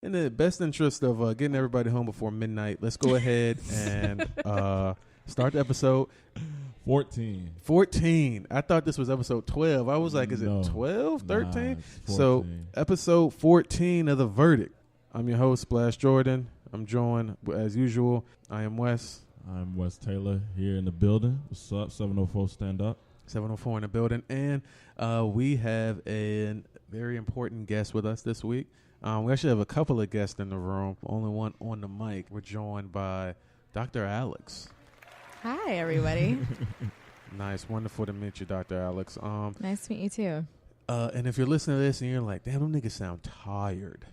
in the best interest of getting everybody home before midnight, let's go ahead and start the episode. 14. I thought this was episode 12. I was like, is it 12, 13? Nah, So episode 14 of The Verdict. I'm your host, Splash Jordan. I'm joined, as usual. I am Wes. I'm Wes Taylor here in the building. What's up? 704 stand up. 704 in the building. And we have a very important guest with us this week. We actually have a couple of guests in the room, only one on the mic. We're joined by Dr. Alex. Hi, everybody. Nice. Wonderful to meet you, Dr. Alex. Nice to meet you, too. And if you're listening to this and you're like, damn, them niggas sound tired,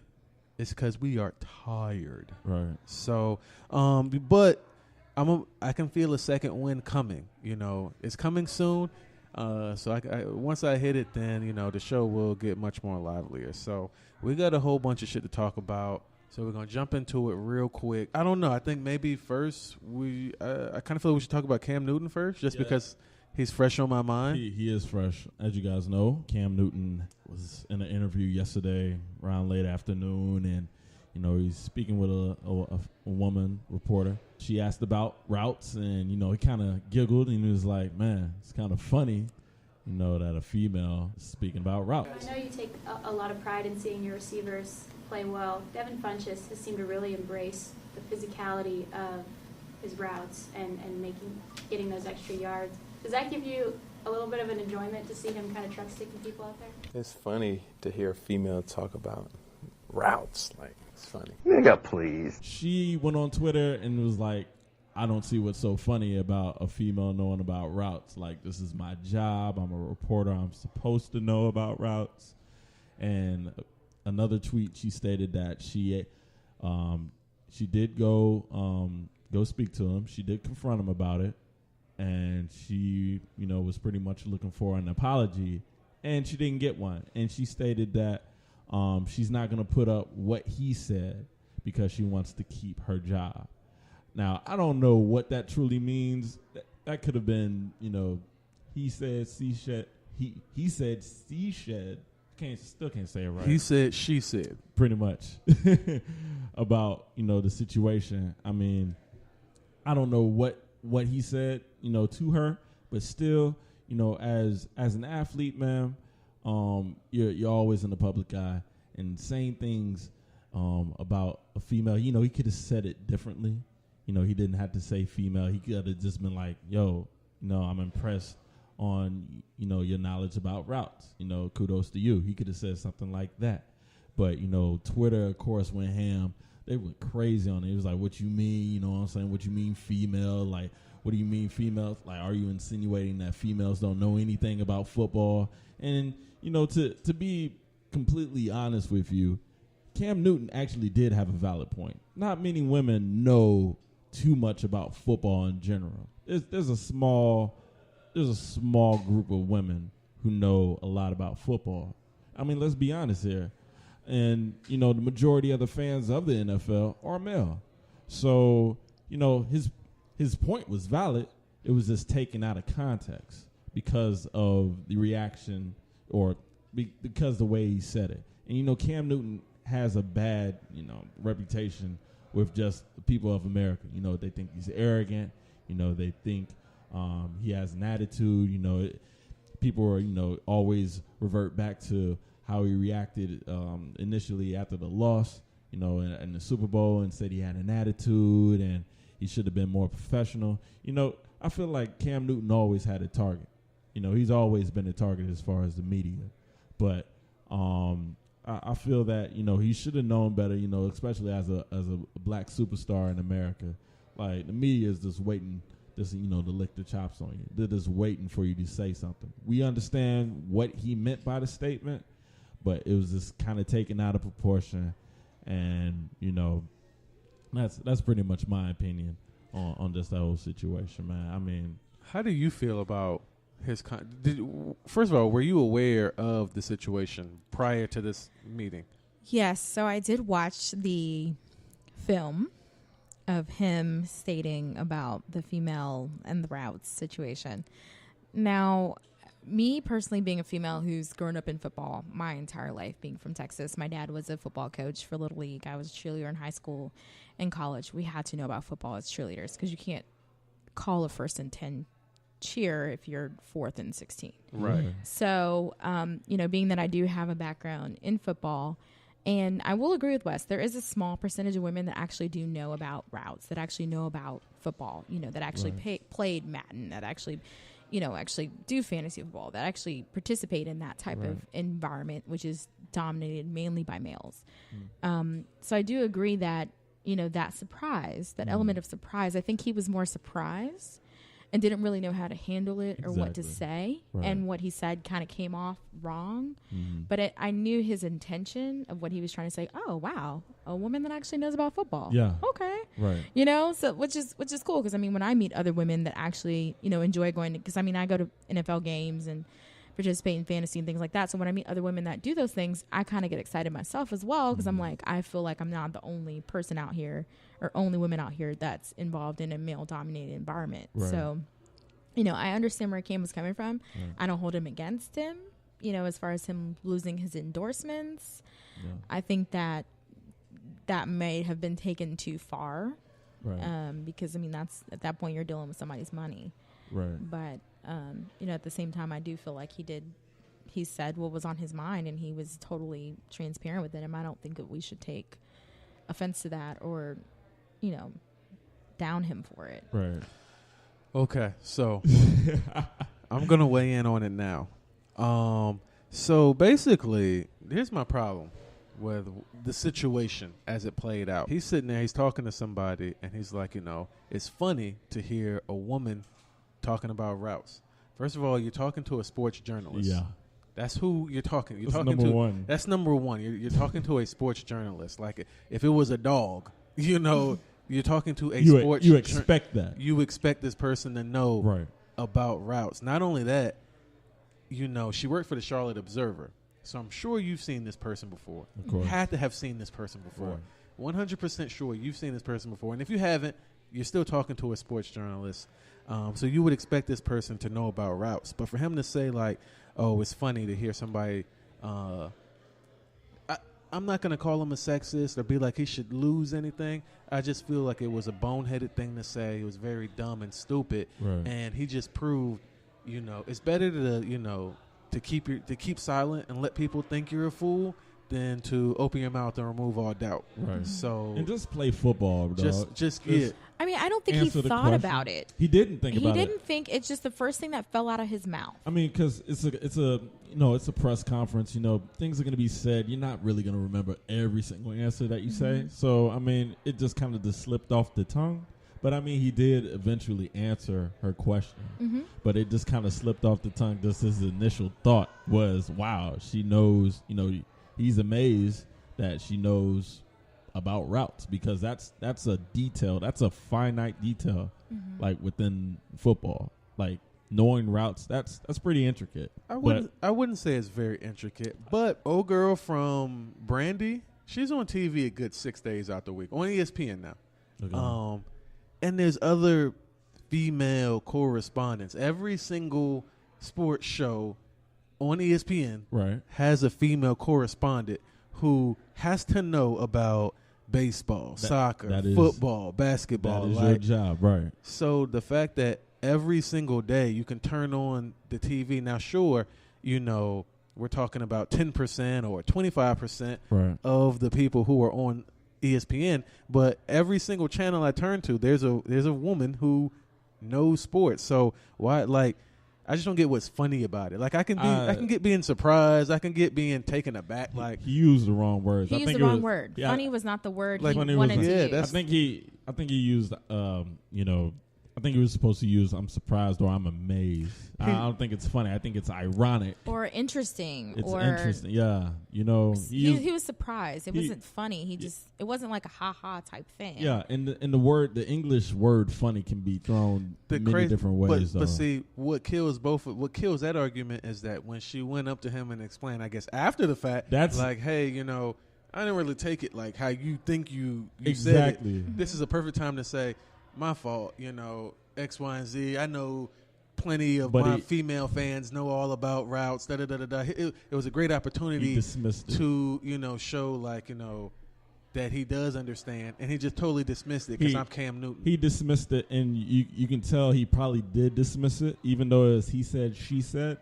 it's because we are tired. Right. So, but I can feel a second wind coming. You know, it's coming soon. So once I hit it, then, you know, the show will get much more livelier. So we got a whole bunch of shit to talk about. So we're going to jump into it real quick. I don't know. I think maybe first I kind of feel we should talk about Cam Newton first, just because he's fresh on my mind. He is fresh. As you guys know, Cam Newton was in an interview yesterday around late afternoon, and, you know, he's speaking with a woman reporter. She asked about routes, and, you know, he kind of giggled, and he was like, man, it's kind of funny, you know, that a female is speaking about routes. I know you take a lot of pride in seeing your receivers play well. Devin Funchess has seemed to really embrace the physicality of his routes and getting those extra yards. Does that give you a little bit of an enjoyment to see him kind of truck sticking people out there? It's funny to hear a female talk about routes. Like, it's funny. Nigga, please. She went on Twitter and was like, I don't see what's so funny about a female knowing about routes. Like, this is my job. I'm a reporter. I'm supposed to know about routes. And another tweet, she stated that she did go speak to him. She did confront him about it. And she, you know, was pretty much looking for an apology. And she didn't get one. And she stated that she's not going to put up what he said because she wants to keep her job. Now, I don't know what that truly means. That could have been, you know, he said, she said. He said, she said. Still can't say it right. He said, she said. Pretty much. About, you know, the situation. I mean, I don't know what he said, you know, to her, but still, you know, as an athlete, man, you're always in the public eye, and saying things about a female, you know, he could have said it differently. You know, he didn't have to say female. He could have just been like, yo, you know, I'm impressed on, you know, your knowledge about routes. You know, kudos to you. He could have said something like that. But, you know, Twitter, of course, went ham. They went crazy on it. It was like, what you mean? You know what I'm saying? What you mean female? Like, what do you mean females? Like, are you insinuating that females don't know anything about football? And, you know, to be completely honest with you, Cam Newton actually did have a valid point. Not many women know too much about football in general. There's a small group of women who know a lot about football. I mean, let's be honest here. And, you know, the majority of the fans of the NFL are male. So, you know, his point was valid. It was just taken out of context because of the reaction or because the way he said it. And, you know, Cam Newton has a bad, you know, reputation with just the people of America. You know, they think he's arrogant. You know, they think he has an attitude. You know, people are, you know, always revert back to how he reacted initially after the loss, you know, in the Super Bowl, and said he had an attitude and he should have been more professional. You know, I feel like Cam Newton always had a target. You know, he's always been a target as far as the media. But I feel that, you know, he should have known better, you know, especially as a black superstar in America. Like, the media is just waiting, you know, to lick the chops on you. They're just waiting for you to say something. We understand what he meant by the statement, but it was just kind of taken out of proportion. And, you know, that's pretty much my opinion on just that whole situation, man. I mean, how do you feel about his first of all, were you aware of the situation prior to this meeting? Yes, so I did watch the film of him stating about the female and the routes situation. Now, me personally, being a female who's grown up in football my entire life, being from Texas, my dad was a football coach for Little League. I was a cheerleader in high school and college. We had to know about football as cheerleaders because you can't call a 1st and 10 cheer if you're 4th and 16. Right. So, being that I do have a background in football, and I will agree with Wes, there is a small percentage of women that actually do know about routes, that actually know about football, that actually played Madden, that actually do fantasy football, that actually participate in that type of environment, which is dominated mainly by males. So I do agree that, that surprise, that element of surprise, I think he was more surprised and didn't really know how to handle it or what to say. Right. And what he said kind of came off wrong. But I knew his intention of what he was trying to say. Oh, wow. A woman that actually knows about football. Yeah. Okay. Right. So which is cool. Because, when I meet other women that actually, enjoy going to, because, I go to NFL games and participate in fantasy and things like that. So when I meet other women that do those things, I kind of get excited myself as well. Because I'm like, I feel like I'm not the only person out here or only women out here that's involved in a male-dominated environment. Right. So, I understand where Cam was coming from. Right. I don't hold him against him, as far as him losing his endorsements. Yeah. I think that may have been taken too far. Right. Because, that's at that point you're dealing with somebody's money. Right. But, at the same time, I do feel like he said what was on his mind and he was totally transparent with it. And I don't think that we should take offense to that or, down him for it. Right. Okay, so I'm going to weigh in on it now. So basically, here's my problem with the situation as it played out. He's sitting there, he's talking to somebody, and he's like, it's funny to hear a woman talking about routes. First of all, you're talking to a sports journalist. Yeah. That's who you're talking. You're That's talking number to. one. That's number one. You're talking to a sports journalist. Like if it was a dog, you're talking to a sports. You expect that. You expect this person to know about routes. Not only that, she worked for the Charlotte Observer, so I'm sure you've seen this person before. Of course. You had to have seen this person before. 100% sure you've seen this person before. And if you haven't, you're still talking to a sports journalist. So you would expect this person to know about routes. But for him to say like, oh, it's funny to hear somebody, I'm not going to call him a sexist or be like he should lose anything. I just feel like it was a boneheaded thing to say. It was very dumb and stupid. Right. And he just proved, it's better to, to keep silent and let people think you're a fool than to open your mouth and remove all doubt. Right. So and just play football, dog. Just yeah. I don't think he thought about it. He didn't think about it. He didn't think. It's just the first thing that fell out of his mouth. Because it's a press conference. Things are going to be said. You're not really going to remember every single answer that you say. So it just kind of slipped off the tongue. But he did eventually answer her question. But it just kind of slipped off the tongue. Just his initial thought was, "Wow, she knows." He's amazed that she knows about routes because that's a detail. That's a finite detail, like within football. Like knowing routes, that's pretty intricate. I wouldn't say it's very intricate, but old girl from Brandy, she's on TV a good 6 days out the week on ESPN now. Okay. And there's other female correspondents. Every single sports show on ESPN has a female correspondent who has to know about baseball, soccer, football, basketball. That is your job, right? So the fact that every single day you can turn on the TV. Now, sure, we're talking about 10% or 25% of the people who are on ESPN, but every single channel I turn to, there's a woman who knows sports. So why, I just don't get what's funny about it. Like I can get being surprised. I can get being taken aback. Like he used the wrong words. He used the wrong word. Yeah, funny was not the word he wanted to use. I think he used I think he was supposed to use "I'm surprised" or "I'm amazed." I don't think it's funny. I think it's ironic or interesting. It's interesting. Yeah, he was surprised. It wasn't funny. It wasn't like a ha ha type thing. Yeah, and the English word "funny" can be thrown many different ways. But see, what kills that argument is that when she went up to him and explained, I guess after the fact, that's like, hey, I didn't really take it like how you think you said it. This is a perfect time to say, my fault, X, Y, and Z. I know plenty of my female fans know all about routes. Da da da da da. It was a great opportunity to show that he does understand, and he just totally dismissed it because I'm Cam Newton. He dismissed it, and you can tell he probably did dismiss it, even though as he said, she said.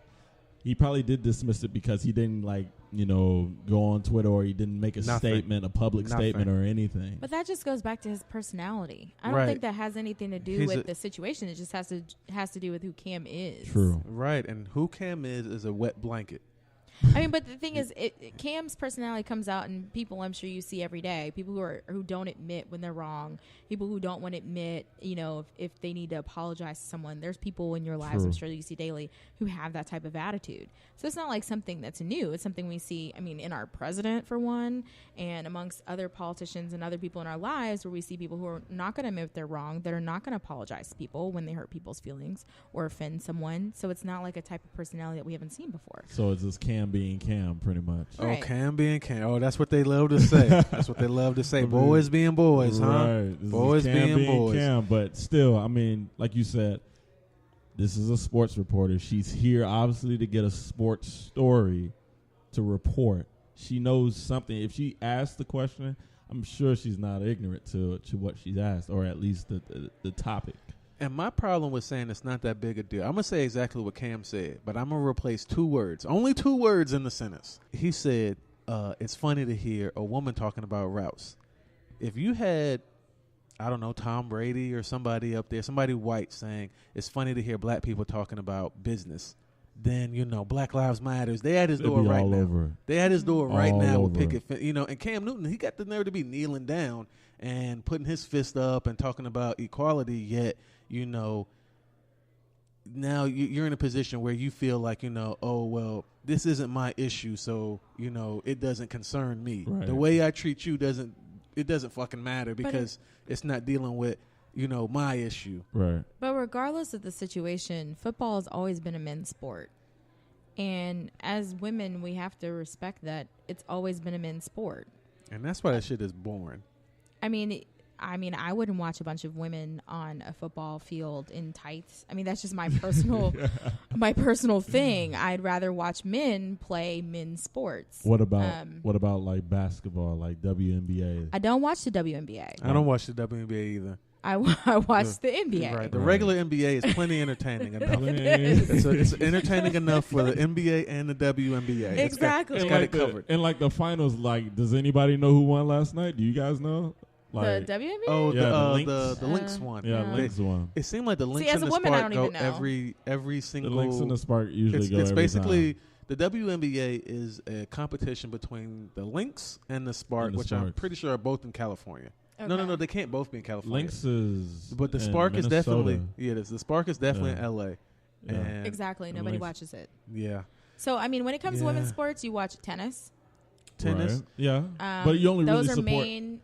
He probably did dismiss it because he didn't go on Twitter, or he didn't make a statement, a public statement or anything. But that just goes back to his personality. I don't think that has anything to do with the situation. It just has to do with who Cam is. True. Right, and who Cam is a wet blanket. I mean, but the thing is, Cam's personality comes out in people I'm sure you see every day. People who don't admit when they're wrong. People who don't want to admit, if they need to apologize to someone. There's people in your lives, I'm sure you see daily, who have that type of attitude. So it's not like something that's new. It's something we see, in our president, for one, and amongst other politicians and other people in our lives, where we see people who are not going to admit they're wrong, that are not going to apologize to people when they hurt people's feelings or offend someone. So it's not like a type of personality that we haven't seen before. So it's just Cam being Cam, pretty much. Right. Oh, Cam being Cam. Oh, that's what they love to say. That's what they love to say. Boys being boys, huh? Boys being boys. Cam, but still, like you said, this is a sports reporter. She's here, obviously, to get a sports story to report. She knows something. If she asks the question, I'm sure she's not ignorant to what she's asked, or at least the topic. And my problem with saying it's not that big a deal, I'm going to say exactly what Cam said, but I'm going to replace 2 words. Only 2 words in the sentence. He said, it's funny to hear a woman talking about routes. If you had, I don't know, Tom Brady or somebody up there, somebody white saying, it's funny to hear black people talking about business, then, Black Lives Matters. They had his door right now. Over. They had his door right all now over. with picket fence. And Cam Newton, he got the nerve to be kneeling down and putting his fist up and talking about equality, yet, now you're in a position where you feel like, oh, well, this isn't my issue, so, it doesn't concern me. Right. The way I treat you doesn't fucking matter because it's not dealing with, my issue. Right. But regardless of the situation, football has always been a men's sport. And as women, we have to respect that it's always been a men's sport. And that's why that shit is boring. I wouldn't watch a bunch of women on a football field in tights. That's just my personal my personal thing. I'd rather watch men play men's sports. What about like basketball, like WNBA? I don't watch the WNBA. I don't watch the WNBA either. I watch the NBA. Right. The regular NBA is plenty entertaining enough. It's entertaining enough for the NBA and the WNBA. Exactly. It's got it covered. And like the finals, does anybody know who won last night? Do you guys know? The WNBA? Oh, yeah, the Lynx one. Yeah, the Lynx one. It seemed like the Lynx and the Spark go every single. The Lynx and the Spark usually go it's every basically time. The WNBA is a competition between the Lynx and the Spark, which I'm pretty sure are both in California. Okay. No, they can't both be in California. Lynx is, but the Spark is definitely the Spark is definitely in LA. Yeah. And exactly. Nobody watches it. Yeah. So when it comes to women's sports, you watch tennis. Right. Yeah. But you only those really are support. main.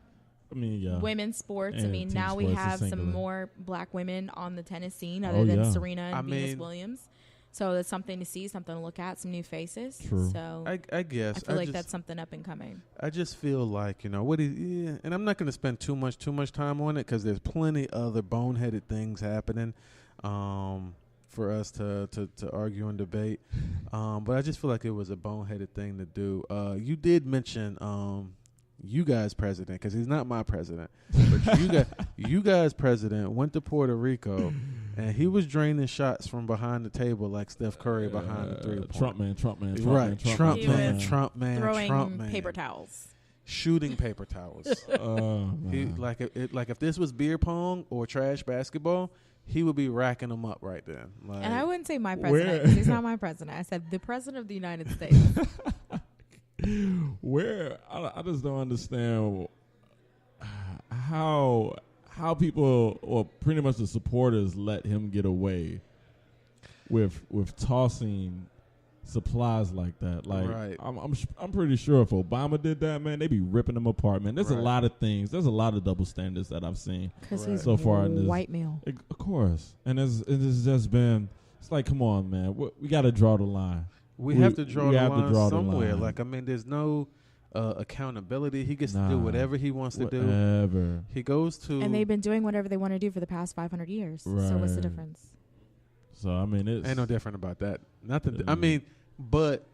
Yeah. Women's sports. And Now we sports have some singular. more black women on the tennis scene other than Serena and Venus Williams. So that's something to see, something to look at, some new faces. True. So I guess I feel like that's something up and coming. I just feel like and I'm not going to spend too much time on it because there's plenty other boneheaded things happening for us to argue and debate. But I just feel like it was a boneheaded thing to do. You did mention you guys president, because he's not my president, but you guys president went to Puerto Rico and he was draining shots from behind the table like Steph Curry behind the 3-point. Trumpman, throwing paper towels, shooting paper towels. If this was beer pong or trash basketball, he would be racking them up right then. And I wouldn't say my president, because he's not my president. I said the president of the United States. Where I just don't understand how people, or pretty much the supporters, let him get away with tossing supplies like that. Like, right. I'm pretty sure if Obama did that, man, they'd be ripping them apart, man. There's a lot of things. There's a lot of double standards that I've seen so far in this white male. Of course, and it's just been. It's like, come on, man. We got to draw the line. We have to draw the line somewhere. There's no accountability. He gets to do whatever he wants to do. He goes to... And they've been doing whatever they want to do for the past 500 years. Right. So what's the difference? So I mean, it's ain't no different about that. Nothing. I mean, but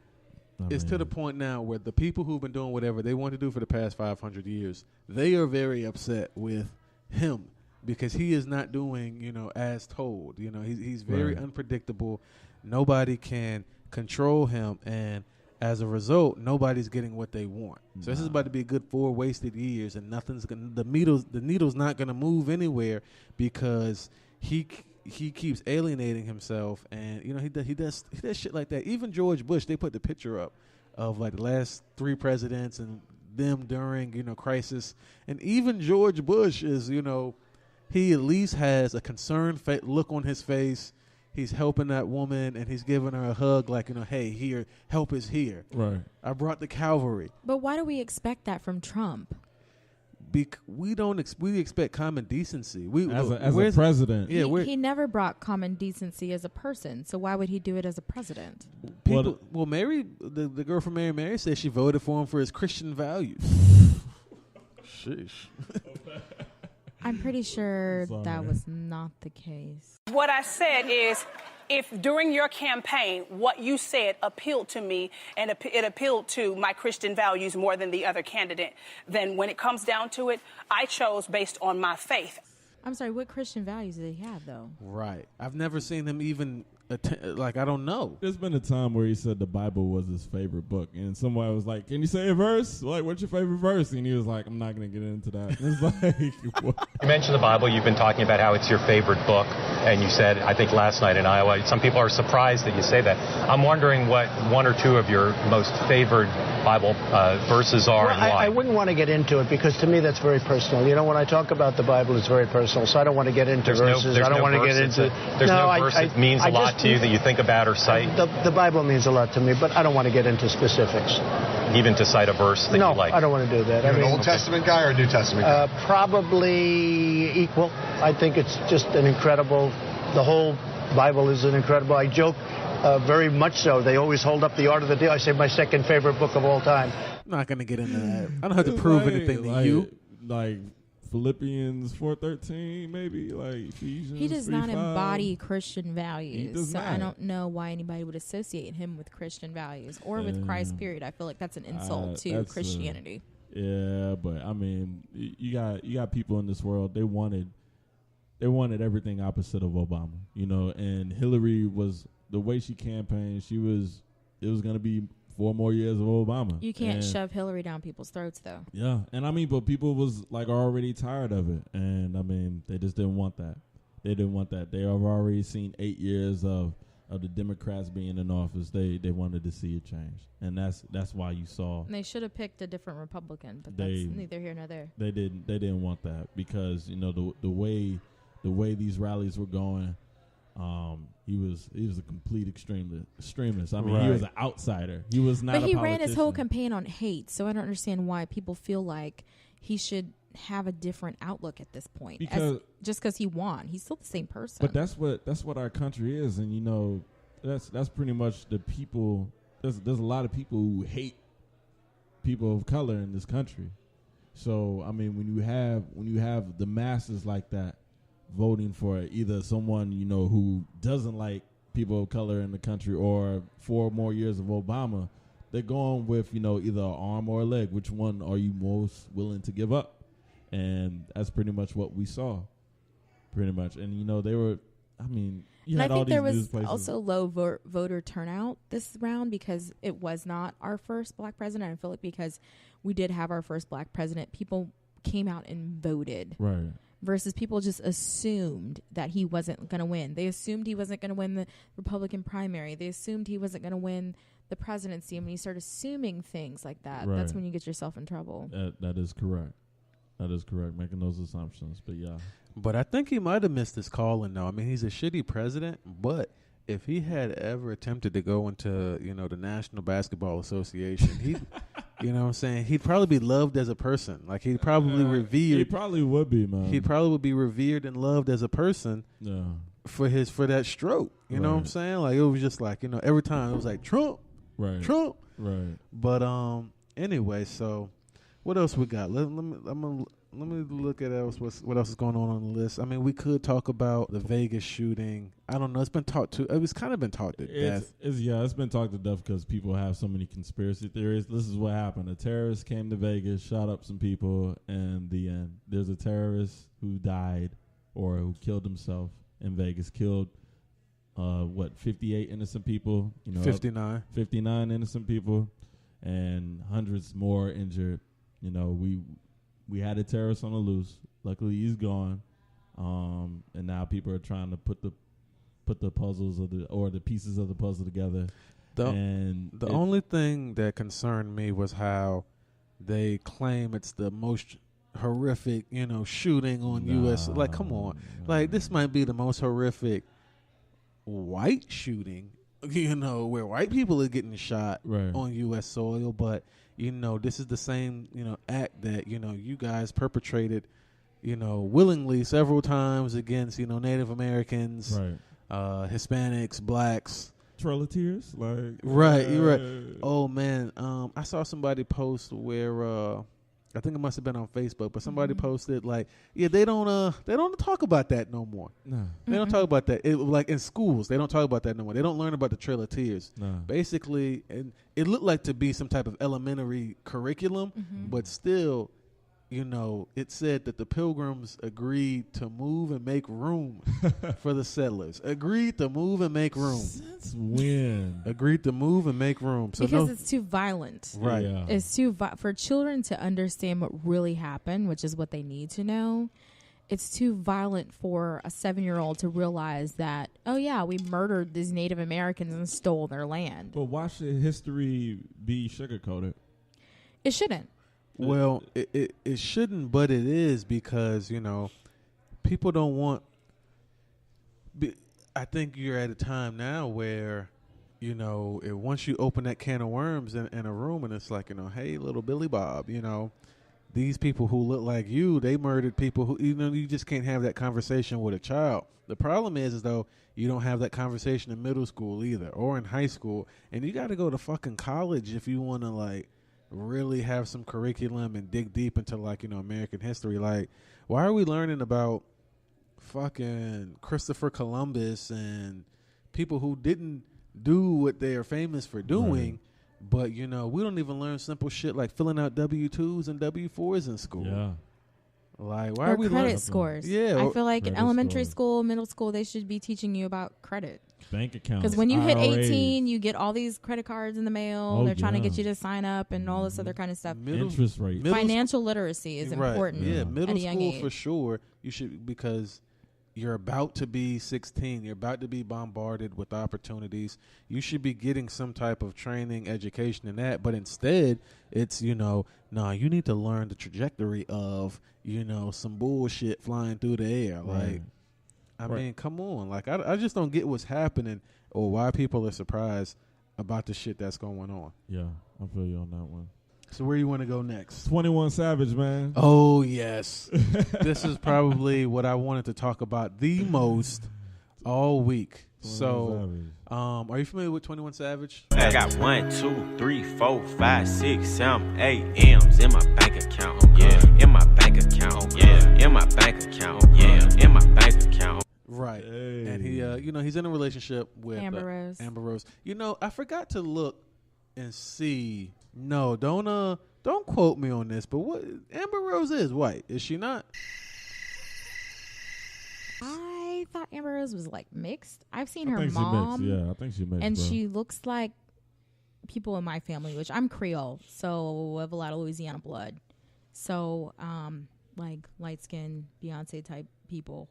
it's to the point now where the people who've been doing whatever they want to do for the past 500 years, they are very upset with him because he is not doing, as told. He's very unpredictable. Nobody can control him, and as a result, nobody's getting what they want. So this is about to be a good 4 wasted years, and the needle's not gonna move anywhere because he keeps alienating himself, and he does shit like that. Even George Bush, they put the picture up of like the last 3 presidents and them during crisis, and even George Bush is he at least has a concerned look on his face. He's helping that woman, and he's giving her a hug like, hey, here, help is here. Right. I brought the cavalry. But why do we expect that from Trump? We expect common decency. As a president. Yeah, he never brought common decency as a person, so why would he do it as a president? Mary, the girl from Mary said she voted for him for his Christian values. Sheesh. I'm pretty sure that was not the case. What I said is, if during your campaign what you said appealed to me and it appealed to my Christian values more than the other candidate, then when it comes down to it, I chose based on my faith. I'm sorry, what Christian values did he have, though? Right. I've never seen him even, I don't know. There's been a time where he said the Bible was his favorite book, and somebody was like, can you say a verse? Like, what's your favorite verse? And he was like, I'm not going to get into that. And it's like, what? You mentioned the Bible. You've been talking about how it's your favorite book, and you said, I think last night in Iowa, some people are surprised that you say that. I'm wondering what 1 or 2 of your most favored Bible verses are and why. I wouldn't want to get into it because to me that's very personal. When I talk about the Bible, it's very personal, so I don't want to get into verses. I don't want to get into... There's no verse that means a lot to you that you think about or cite? The Bible means a lot to me, but I don't want to get into specifics. Even to cite a verse that you like? No, I don't want to do that. You're an Old Testament guy or a New Testament guy? Probably equal. I think it's just an incredible... The whole Bible is an incredible... I joke very much so. They always hold up the Art of the Deal. I say my second favorite book of all time. I'm not going to get into that. I don't have to prove anything to you. Like Philippians 4:13, maybe, like Ephesians. He does not 3:5. embody Christian values. He does not. I don't know why anybody would associate him with Christian values or with Christ, period. I feel like that's an insult to Christianity. Yeah, but I mean, you got people in this world, they wanted everything opposite of Obama, and Hillary was, the way she campaigned, it was going to be 4 more years of Obama. You can't shove Hillary down people's throats, though. Yeah, and I mean, but people was like already tired of it, and I mean, they just didn't want that. They didn't want that. They have already seen 8 years of the Democrats being in office. They wanted to see a change, and that's why you saw. And they should have picked a different Republican, but that's neither here nor there. They didn't want that because the way these rallies were going. He was a complete extremist. I mean, He was an outsider. He was not. But he a ran his whole campaign on hate, so I don't understand why people feel like he should have a different outlook at this point. Just because he won, he's still the same person. But that's what our country is, and that's pretty much the people. There's a lot of people who hate people of color in this country. So I mean, when you have the masses like that voting for either someone who doesn't like people of color in the country or 4 more years of Obama, they're going with either an arm or a leg. Which one are you most willing to give up? And that's pretty much what we saw, pretty much. And they were, I mean, I think there was also low voter turnout this round because it was not our first black president. I feel like because we did have our first black president, people came out and voted. Right. Versus people just assumed that he wasn't going to win. They assumed he wasn't going to win the Republican primary. They assumed he wasn't going to win the presidency. And when you start assuming things like that, that's when you get yourself in trouble. That is correct. That is correct, making those assumptions. But, yeah. But I think he might have missed his calling, though. I mean, he's a shitty president, but if he had ever attempted to go into, the National Basketball Association, he'd... You know what I'm saying? He'd probably be loved as a person. Like, he'd probably revered. He probably would be, man. He probably would be revered and loved as a person for that stroke. You know what I'm saying? Like, it was just like, every time it was like, Trump. Right. Trump. Right. But anyway, so what else we got? let me look at what else is going on the list. I mean, we could talk about the Vegas shooting. I don't know. It's been talked to. It's kind of been talked to death. It's been talked to death because people have so many conspiracy theories. This is what happened. A terrorist came to Vegas, shot up some people, and the end. There's a terrorist who died or who killed himself in Vegas. Killed 58 innocent people. 59 innocent people, and hundreds more injured. We had a terrorist on the loose. Luckily, he's gone, and now people are trying to put the puzzles or the pieces of the puzzle together. The only thing that concerned me was how they claim it's the most horrific, shooting on U.S. Like, come on, like this might be the most horrific white shooting, where white people are getting shot on U.S. soil, but. This is the same, act that, you guys perpetrated, willingly several times against, Native Americans, Hispanics, blacks. Trail of Tears? Right, you're right. Oh, man. I saw somebody post where, I think it must have been on Facebook, but somebody posted they don't talk about that no more. No. They don't talk about that. Like in schools, they don't talk about that no more. They don't learn about the Trail of Tears. No. Basically, and it looked like to be some type of elementary curriculum, but still, it said that the Pilgrims agreed to move and make room for the settlers. Agreed to move and make room. Since when? Agreed to move and make room. So because it's too violent. Right. Yeah. It's too for children to understand what really happened, which is what they need to know. It's too violent for a 7-year-old to realize that, oh, yeah, we murdered these Native Americans and stole their land. But why should history be sugarcoated? It shouldn't. Well, it shouldn't, but it is because, people don't want. I think you're at a time now where, once you open that can of worms in a room and it's like, hey, little Billy Bob, these people who look like you, they murdered people who, you just can't have that conversation with a child. The problem is though, you don't have that conversation in middle school either or in high school. And you got to go to fucking college if you want to really have some curriculum and dig deep into American history. Why are we learning about fucking Christopher Columbus and people who didn't do what they are famous for doing, but we don't even learn simple shit like filling out W-2s and W-4s in school. Yeah. Why or are we credit learning? scores? Yeah, I feel like in elementary scores. school, middle school, they should be teaching you about credit. Bank accounts. Because when you hit IRAs. 18, you get all these credit cards in the mail. Oh, They're trying to get yeah. you to sign up and all this other kind of stuff. Interest rates. Financial literacy is important. Yeah, middle at a young school age. for sure. You should, because you're about to be 16. You're about to be bombarded with opportunities. You should be getting some type of training, education in that. But instead, it's, you need to learn the trajectory of, some bullshit flying through the air. Right. I mean, come on. I just don't get what's happening or why people are surprised about the shit that's going on. Yeah, I feel you on that one. So where you want to go next? 21 Savage, man. Oh, yes. This is probably what I wanted to talk about the most all week. So, are you familiar with 21 Savage? I got 1, 2, 3, 4, 5, 6, 7, 8 M's in my bank account. Yeah, in my bank account. Yeah, in my bank account. Yeah, in my bank account. Right. Hey. And he, he's in a relationship with Amber Rose. Amber Rose. I forgot to look and see. No, don't quote me on this, but what Amber Rose is white, is she not? I thought Amber Rose was mixed. I've seen I her think mom. She mixed. Yeah, I think she mixed. And bro. she looks like people in my family, which I'm Creole, so I have a lot of Louisiana blood. So, light skinned Beyonce type people.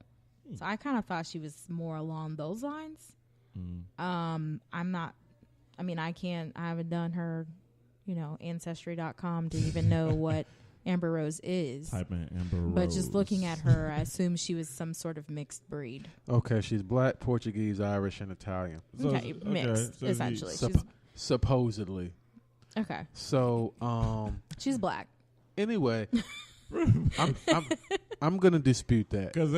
So I kind of thought she was more along those lines. I'm not. I mean, I haven't done her, Ancestry.com to even know what Amber Rose is. Type in Amber Rose. But just looking at her, I assume she was some sort of mixed breed. Okay, she's black, Portuguese, Irish, and Italian. Okay, mixed, so essentially. Supposedly. Okay. So, she's black. Anyway, I'm gonna dispute that. Because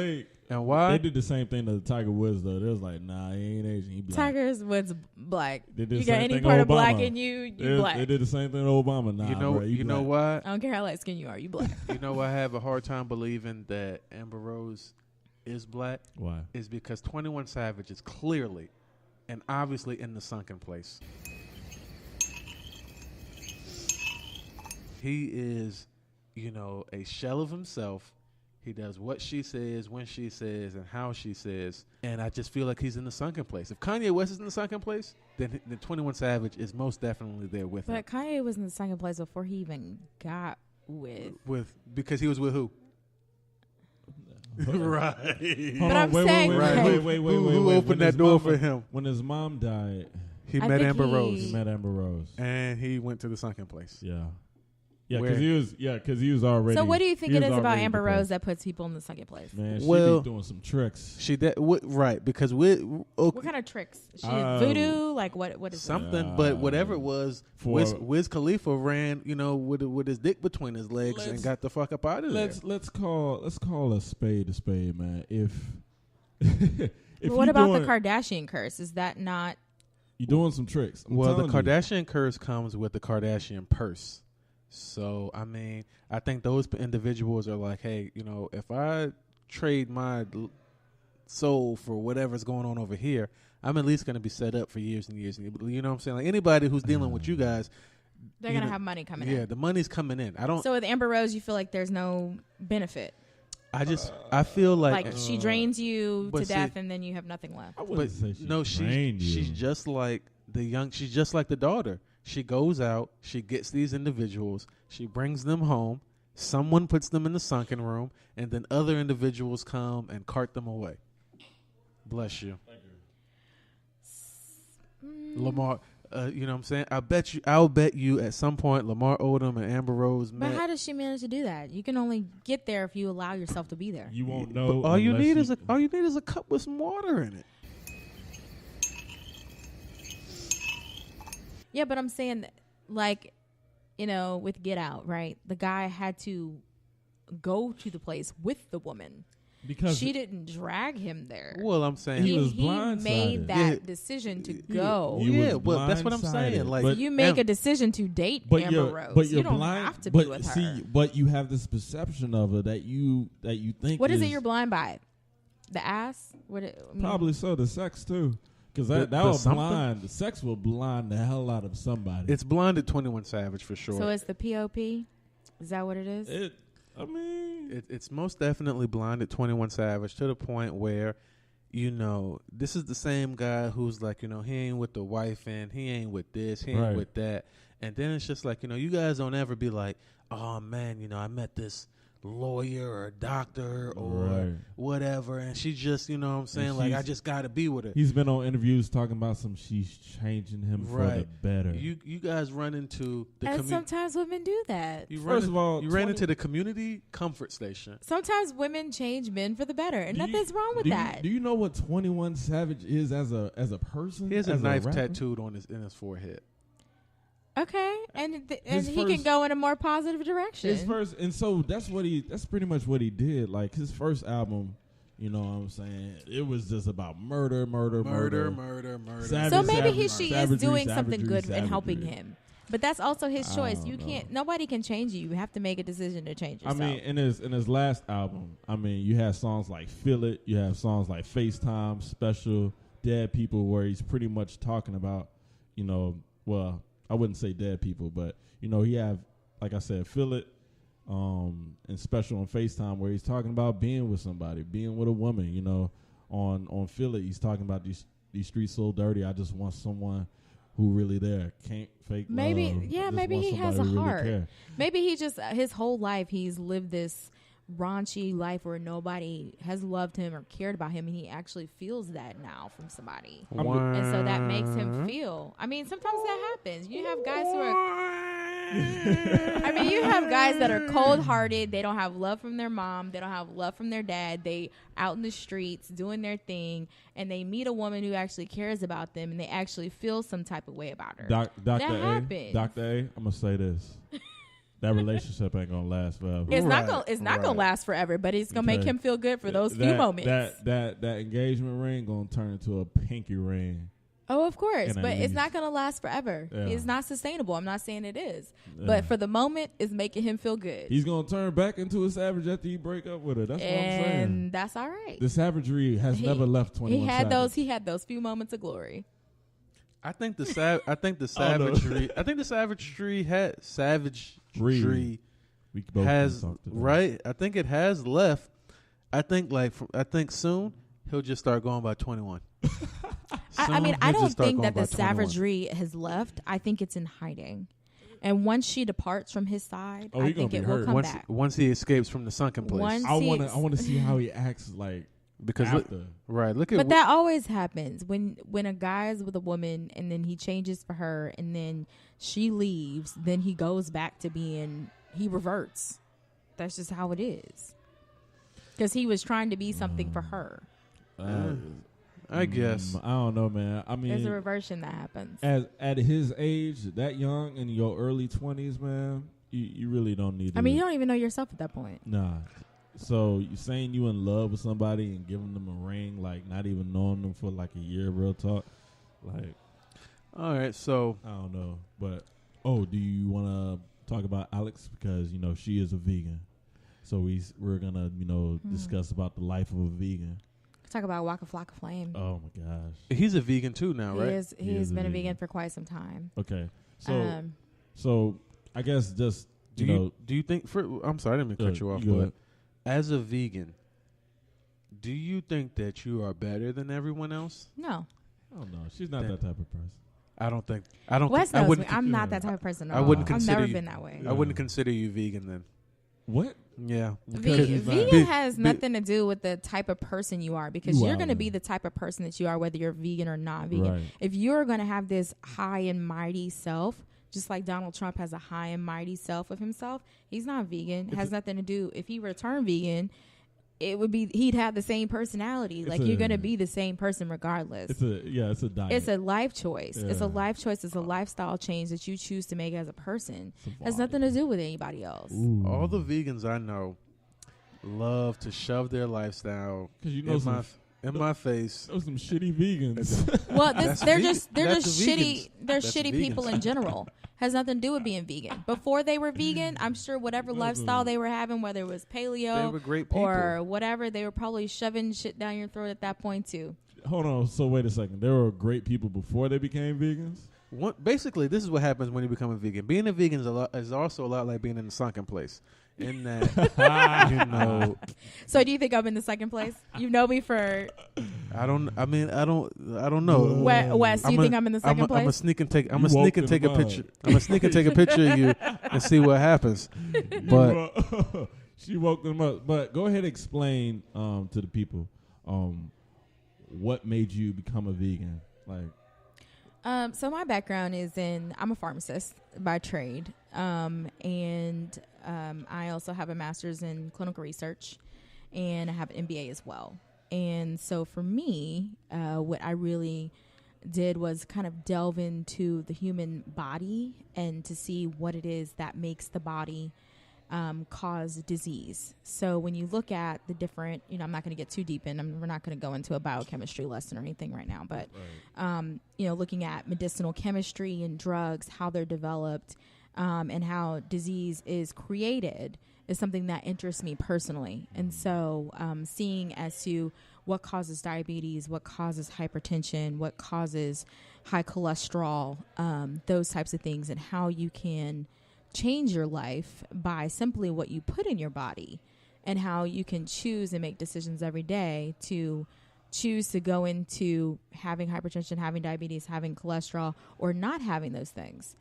And why? They did the same thing to Tiger Woods though. They was like, nah, he ain't Asian. He black. Tiger Woods black. They did You the got same any thing part to of black Obama. in you They black. did the same thing to Obama. Nah, You know, bro, you know black. why? I don't care how light skin you are. You black. You know why I have a hard time believing that Amber Rose is black? Why? Is because 21 Savage is clearly and obviously in the sunken place. He is, you know, a shell of himself. He does what she says, when she says, and how she says. And I just feel like he's in the sunken place. If Kanye West is in the sunken place, then 21 Savage is most definitely there with him. But Kanye was in the second place before he even got with. Because he was with who? Right. But I'm saying, who opened that door for him? When his mom died, He met Amber Rose. He met Amber Rose. And he went to the sunken place. Yeah. Yeah, because he was already. So what do you think it is about already Amber depressed. Rose that puts people in the second place? Man, she Well, be doing some tricks. She did right because What kind of tricks? She voodoo? Like what is something? But whatever it was, Wiz Khalifa ran, you know, with his dick between his legs and got the fuck up out of there. Let's call a spade, man. If what about the Kardashian curse? Is that not? You're doing some tricks. Well, the Kardashian curse comes with the Kardashian purse. So, I mean, I think those individuals are like, hey, you know, if I trade my soul for whatever's going on over here, I'm at least going to be set up for years and years. And you know what I'm saying? Like anybody who's dealing with you guys, They're going to have money coming in. Yeah, the money's coming in. So with Amber Rose, you feel like there's no benefit. I feel like she drains you to death, and then you have nothing left. I wouldn't say she's just like she's just like the daughter. She goes out, she gets these individuals, she brings them home, someone puts them in the sunken room, and then other individuals come and cart them away. Bless you. Thank you. Lamar, you know what I'm saying? I'll bet you at some point Lamar Odom and Amber Rose met. But how does she manage to do that? You can only get there if you allow yourself to be there. You won't know. But all you need is a cup with some water in it. Yeah, but I'm saying, like, you know, with Get Out, right? The guy had to go to the place with the woman because she didn't drag him there. Well, I'm saying he was blindsided. He made that decision to go. But that's what I'm saying. Like, so you make a decision to date Amber Rose. But you don't have to be with her. But you have this perception of her that you think. What is it you're blind by? The ass? Probably so. The sex too. Because that will blind. The sex will blind the hell out of somebody. It's blinded 21 Savage for sure. So it's the POP? Is that what it is? It's most definitely blinded 21 Savage to the point where, you know, this is the same guy who's like, you know, he ain't with the wife and he ain't with this, he ain't with that. And then it's just like, you know, you guys don't ever be like, oh, man, you know, I met this lawyer or doctor or whatever, and she just, you know what I'm saying, like, I just gotta be with her. He's been on interviews talking about she's changing him for the better. You guys run into the and sometimes women do that. First of all, you ran into the community comfort station. Sometimes women change men for the better, and nothing's wrong with that. Do you know what 21 Savage is as a person? He has a knife tattooed on in his forehead. Okay, and he can go in a more positive direction. His first, and so that's pretty much what he did. Like his first album, you know what I'm saying? It was just about murder. So maybe she is doing something good and helping him. But that's also his choice. You can't. Nobody can change you. You have to make a decision to change yourself. I mean, in his last album, I mean, you have songs like "Feel It," you have songs like "FaceTime," "Special," "Dead People," where he's pretty much talking about, you know, well, I wouldn't say dead people, but you know, he have, like I said, "Feel It," and "Special" on FaceTime, where he's talking about being with somebody, being with a woman. You know, on "Feel It," he's talking about these streets so dirty. I just want someone who really there, can't fake maybe love. Maybe he has a heart. Really maybe he just his whole life he's lived this raunchy life where nobody has loved him or cared about him, and he actually feels that now from somebody. And so that makes him feel, I mean, sometimes that happens. You have guys who are I mean, you have guys that are cold-hearted. They don't have love from their mom. They don't have love from their dad. They out in the streets doing their thing, and they meet a woman who actually cares about them, and they actually feel some type of way about her. Dr. That happens. Dr. A, I'm going to say this. that relationship ain't gonna last forever. It's not gonna last forever, but it's gonna make him feel good for those few moments. That engagement ring gonna turn into a pinky ring. Oh, of course, but it's not gonna last forever. Yeah. It's not sustainable. I'm not saying it is, but for the moment, it's making him feel good. He's gonna turn back into a savage after you break up with her. That's what I'm saying. And that's all right. The savagery has never left 21 Savage. He had those few moments of glory. I think the savagery. I think the savagery has right. I think it has left. I think soon he'll just start going by 21. I mean, I don't think that the savagery has left. I think it's in hiding. And once she departs from his side, I think it will come back. Once he escapes from the sunken place. I want to see how he acts like because after. But that always happens when a guy is with a woman and then he changes for her and then she leaves, then he goes back to he reverts. That's just how it is. Because he was trying to be something for her. I guess. I don't know, man. I mean, there's a reversion that happens. At his age, that young, in your early 20s, man, you really don't need to. I mean, you don't even know yourself at that point. Nah. So you saying you in love with somebody and giving them a ring, like not even knowing them for like a year, real talk, like. All right, so I don't know, but do you want to talk about Alex because she is a vegan, so we're gonna discuss about the life of a vegan. Talk about Waka Flocka Flame. Oh my gosh, he's a vegan too now, right? He has been a vegan for quite some time. Okay, so I guess just do you think? I'm sorry, I didn't mean to cut you off, but as a vegan, do you think that you are better than everyone else? No. Oh no, she's not that type of person. I don't think. Wes knows me. I'm not that type of person at all. I've never been that way. I wouldn't consider you vegan then. What? Yeah. Vegan has nothing to do with the type of person you are because you're going to be the type of person that you are whether you're vegan or not vegan. Right. If you're going to have this high and mighty self, just like Donald Trump has a high and mighty self of himself, he's not vegan. It has nothing to do. If he were to turn vegan, it would be he'd have the same personality. You're going to be the same person regardless. It's a diet. It's a life choice. Yeah. It's a life choice. It's a lifestyle change that you choose to make as a person. It has nothing to do with anybody else. Ooh. All the vegans I know love to shove their lifestyle in my face. Those some shitty vegans. Well, they're just shitty. They're shitty people in general. Has nothing to do with being vegan. Before they were vegan, I'm sure whatever lifestyle they were having, whether it was paleo they were great people. Or whatever, they were probably shoving shit down your throat at that point too. Hold on. So wait a second. There were great people before they became vegans? Basically, this is what happens when you become a vegan. Being a vegan is also a lot like being in the sunken place. In that, So do you think I'm in the second place? You know me for. I don't know. Wes, do you think I'm in the second place? I'm gonna sneak and take a picture. I'm gonna sneak and take a picture of you and see what happens. But she woke them up. But go ahead and explain to the people what made you become a vegan, like. So my background is I'm a pharmacist by trade, and I also have a master's in clinical research, and I have an MBA as well. And so for me, what I really did was kind of delve into the human body and to see what it is that makes the body cause disease. So when you look at the different, I'm not going to get too deep in, we're not going to go into a biochemistry lesson or anything right now, but, looking at medicinal chemistry and drugs, how they're developed, and how disease is created is something that interests me personally. And so seeing as to what causes diabetes, what causes hypertension, what causes high cholesterol, those types of things, and how you can change your life by simply what you put in your body, and how you can choose and make decisions every day to choose to go into having hypertension, having diabetes, having cholesterol, or not having those things.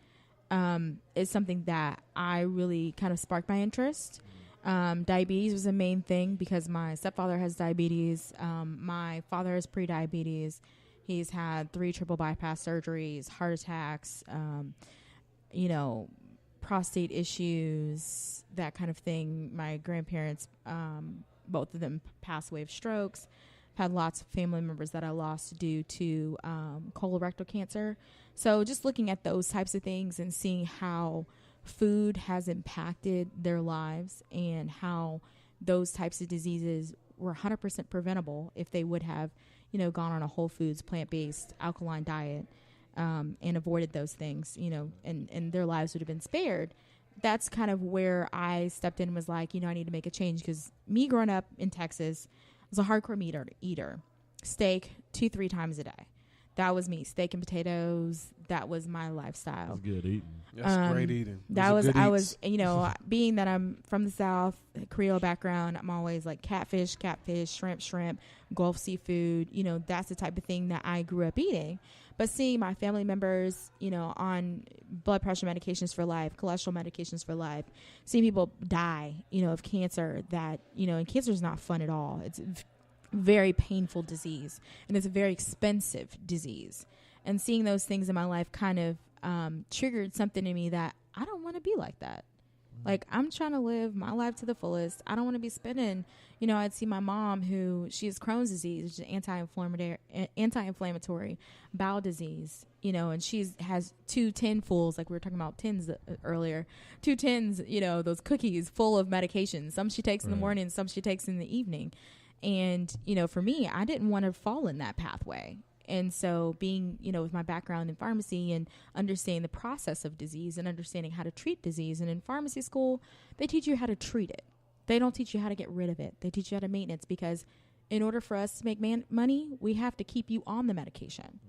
Is something that I really kind of sparked my interest. Diabetes was a main thing because my stepfather has diabetes. My father has pre-diabetes. He's had 3 triple bypass surgeries, heart attacks, prostate issues, that kind of thing. My grandparents, both of them passed away of strokes. Had lots of family members that I lost due to colorectal cancer. So just looking at those types of things and seeing how food has impacted their lives and how those types of diseases were 100% preventable if they would have, gone on a whole foods, plant-based, alkaline diet, and avoided those things, and their lives would have been spared. That's kind of where I stepped in and was like, I need to make a change, because me growing up in Texas was a hardcore meat eater. Steak 2-3 times a day. That was me. Steak and potatoes. That was my lifestyle. That's good eating. That's great eating. I was, being that I'm from the South, Creole background, I'm always like catfish, shrimp, Gulf seafood. That's the type of thing that I grew up eating. But seeing my family members, on blood pressure medications for life, cholesterol medications for life, seeing people die, of cancer that, and cancer is not fun at all. It's very painful disease, and it's a very expensive disease. And seeing those things in my life kind of triggered something in me that I don't want to be like that. Like, I'm trying to live my life to the fullest. I don't want to be spending, I'd see my mom, who she has Crohn's disease, which is anti-inflammatory bowel disease, and has 2 tinfuls, like we were talking about tins earlier, 2 tins, those cookies full of medications. Some she takes in the morning, some she takes in the evening. And, for me, I didn't want to fall in that pathway. And so being, with my background in pharmacy and understanding the process of disease and understanding how to treat disease. And in pharmacy school, they teach you how to treat it. They don't teach you how to get rid of it. They teach you how to maintenance, because in order for us to make money, we have to keep you on the medication.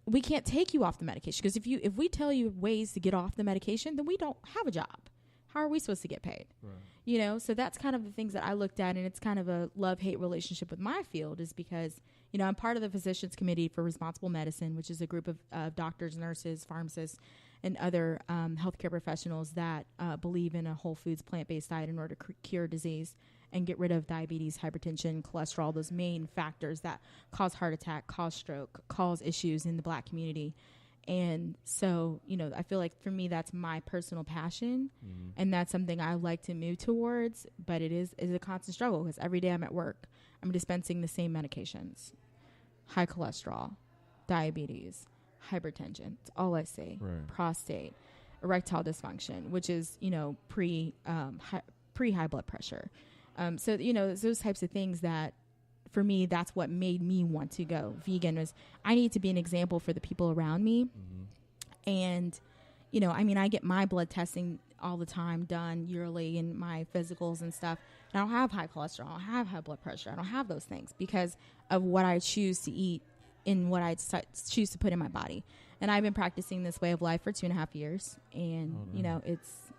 We can't take you off the medication, because if we tell you ways to get off the medication, then we don't have a job. How are we supposed to get paid? Right. So that's kind of the things that I looked at, and it's kind of a love-hate relationship with my field, is because, I'm part of the Physicians Committee for Responsible Medicine, which is a group of doctors, nurses, pharmacists, and other healthcare professionals that believe in a whole foods, plant-based diet in order to cure disease and get rid of diabetes, hypertension, cholesterol, those main factors that cause heart attack, cause stroke, cause issues in the Black community. And so, I feel like for me, that's my personal passion, and that's something I like to move towards. But it is a constant struggle, because every day I'm at work, I'm dispensing the same medications: high cholesterol, diabetes, hypertension. It's all I see. Right. Prostate, erectile dysfunction, which is pre high blood pressure. So those types of things that, for me, that's what made me want to go vegan. Was I need to be an example for the people around me. And, I get my blood testing all the time done yearly, and my physicals and stuff. And I don't have high cholesterol. I don't have high blood pressure. I don't have those things because of what I choose to eat and what I choose to put in my body. And I've been practicing this way of life for 2.5 years. And,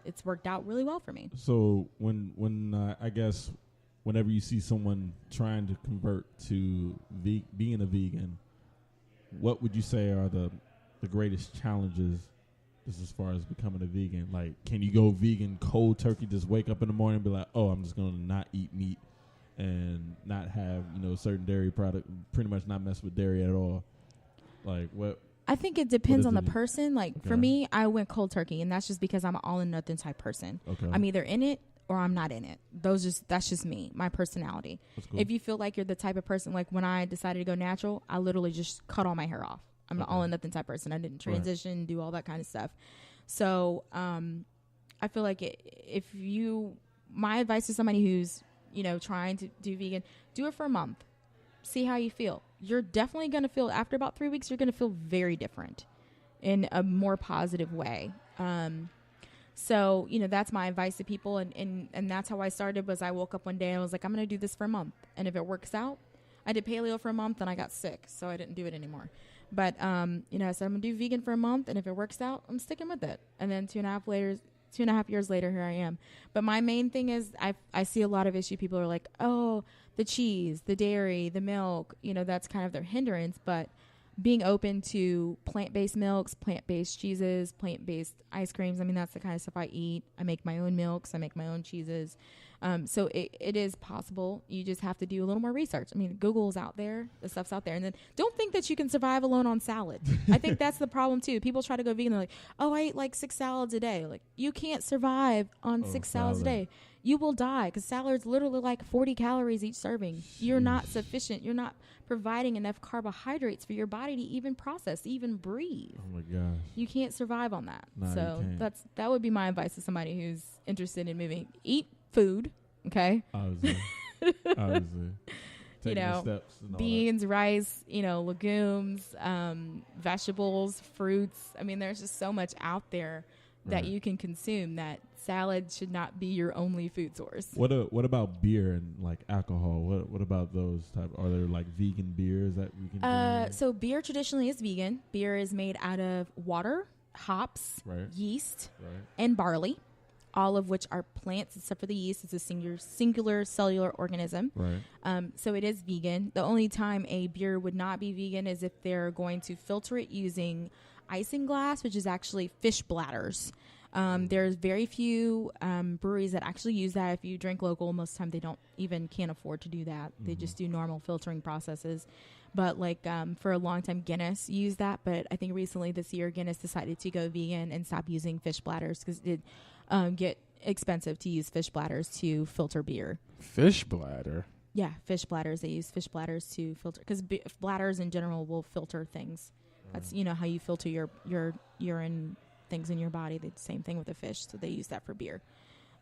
it's worked out really well for me. So when I guess, whenever you see someone trying to convert to being a vegan, what would you say are the greatest challenges just as far as becoming a vegan? Like, can you go vegan cold turkey, just wake up in the morning and be like, oh, I'm just going to not eat meat and not have, certain dairy product, pretty much not mess with dairy at all? Like, what? I think it depends on the person. Like, for me, I went cold turkey, and that's just because I'm an all or nothing type person. Okay. I'm either in it or I'm not in it. That's just me, my personality. Cool. If you feel like you're the type of person, like when I decided to go natural, I literally just cut all my hair off. I'm an all or nothing type person. I didn't transition, do all that kind of stuff. So I feel like my advice to somebody who's, trying to do vegan, do it for a month. See how you feel. You're definitely going to feel, after about 3 weeks, you're going to feel very different in a more positive way. So, that's my advice to people. And that's how I started. Was I woke up one day and I was like, I'm going to do this for a month. And if it works out, I did paleo for a month and I got sick, so I didn't do it anymore. But, I said, I'm going to do vegan for a month. And if it works out, I'm sticking with it. And then 2.5 years later, here I am. But my main thing is I see a lot of issue. People are like, oh, the cheese, the dairy, the milk, that's kind of their hindrance. But being open to plant-based milks, plant-based cheeses, plant-based ice creams. I mean, that's the kind of stuff I eat. I make my own milks. I make my own cheeses. So it is possible. You just have to do a little more research. I mean, Google's out there. The stuff's out there. And then don't think that you can survive alone on salad. I think that's the problem, too. People try to go vegan. They're like, oh, I eat like 6 salads a day. Like, you can't survive on 6 salads a day. you will die because salad's literally like 40 calories each serving. You're not sufficient. You're not providing enough carbohydrates for your body to even process, to even breathe. Oh my gosh. You can't survive on that. Nah, so you can't. that would be my advice to somebody who's interested in moving. Eat food, okay? Obviously. You know, steps and all beans, rice, you know, legumes, vegetables, fruits. I mean, there's just so much out there that you can consume that salad should not be your only food source. What about beer and like alcohol? What about those type? Are there like vegan beers that we can drink? So beer traditionally is vegan. Beer is made out of water, hops, yeast, and barley, all of which are plants except for the yeast. It's a singular cellular organism. So it is vegan. The only time a beer would not be vegan is if they're going to filter it using isinglass, which is actually fish bladders. There's very few breweries that actually use that. If you drink local, most of the time they can't afford to do that. They just do normal filtering processes. But like for a long time, Guinness used that. But I think recently this year, Guinness decided to go vegan and stop using fish bladders because it did get expensive to use fish bladders to filter beer. Fish bladder? Yeah, fish bladders. They use fish bladders to filter because bladders in general will filter things. That's, you know, how you filter your urine things in your body. The same thing with a fish, so they use that for beer.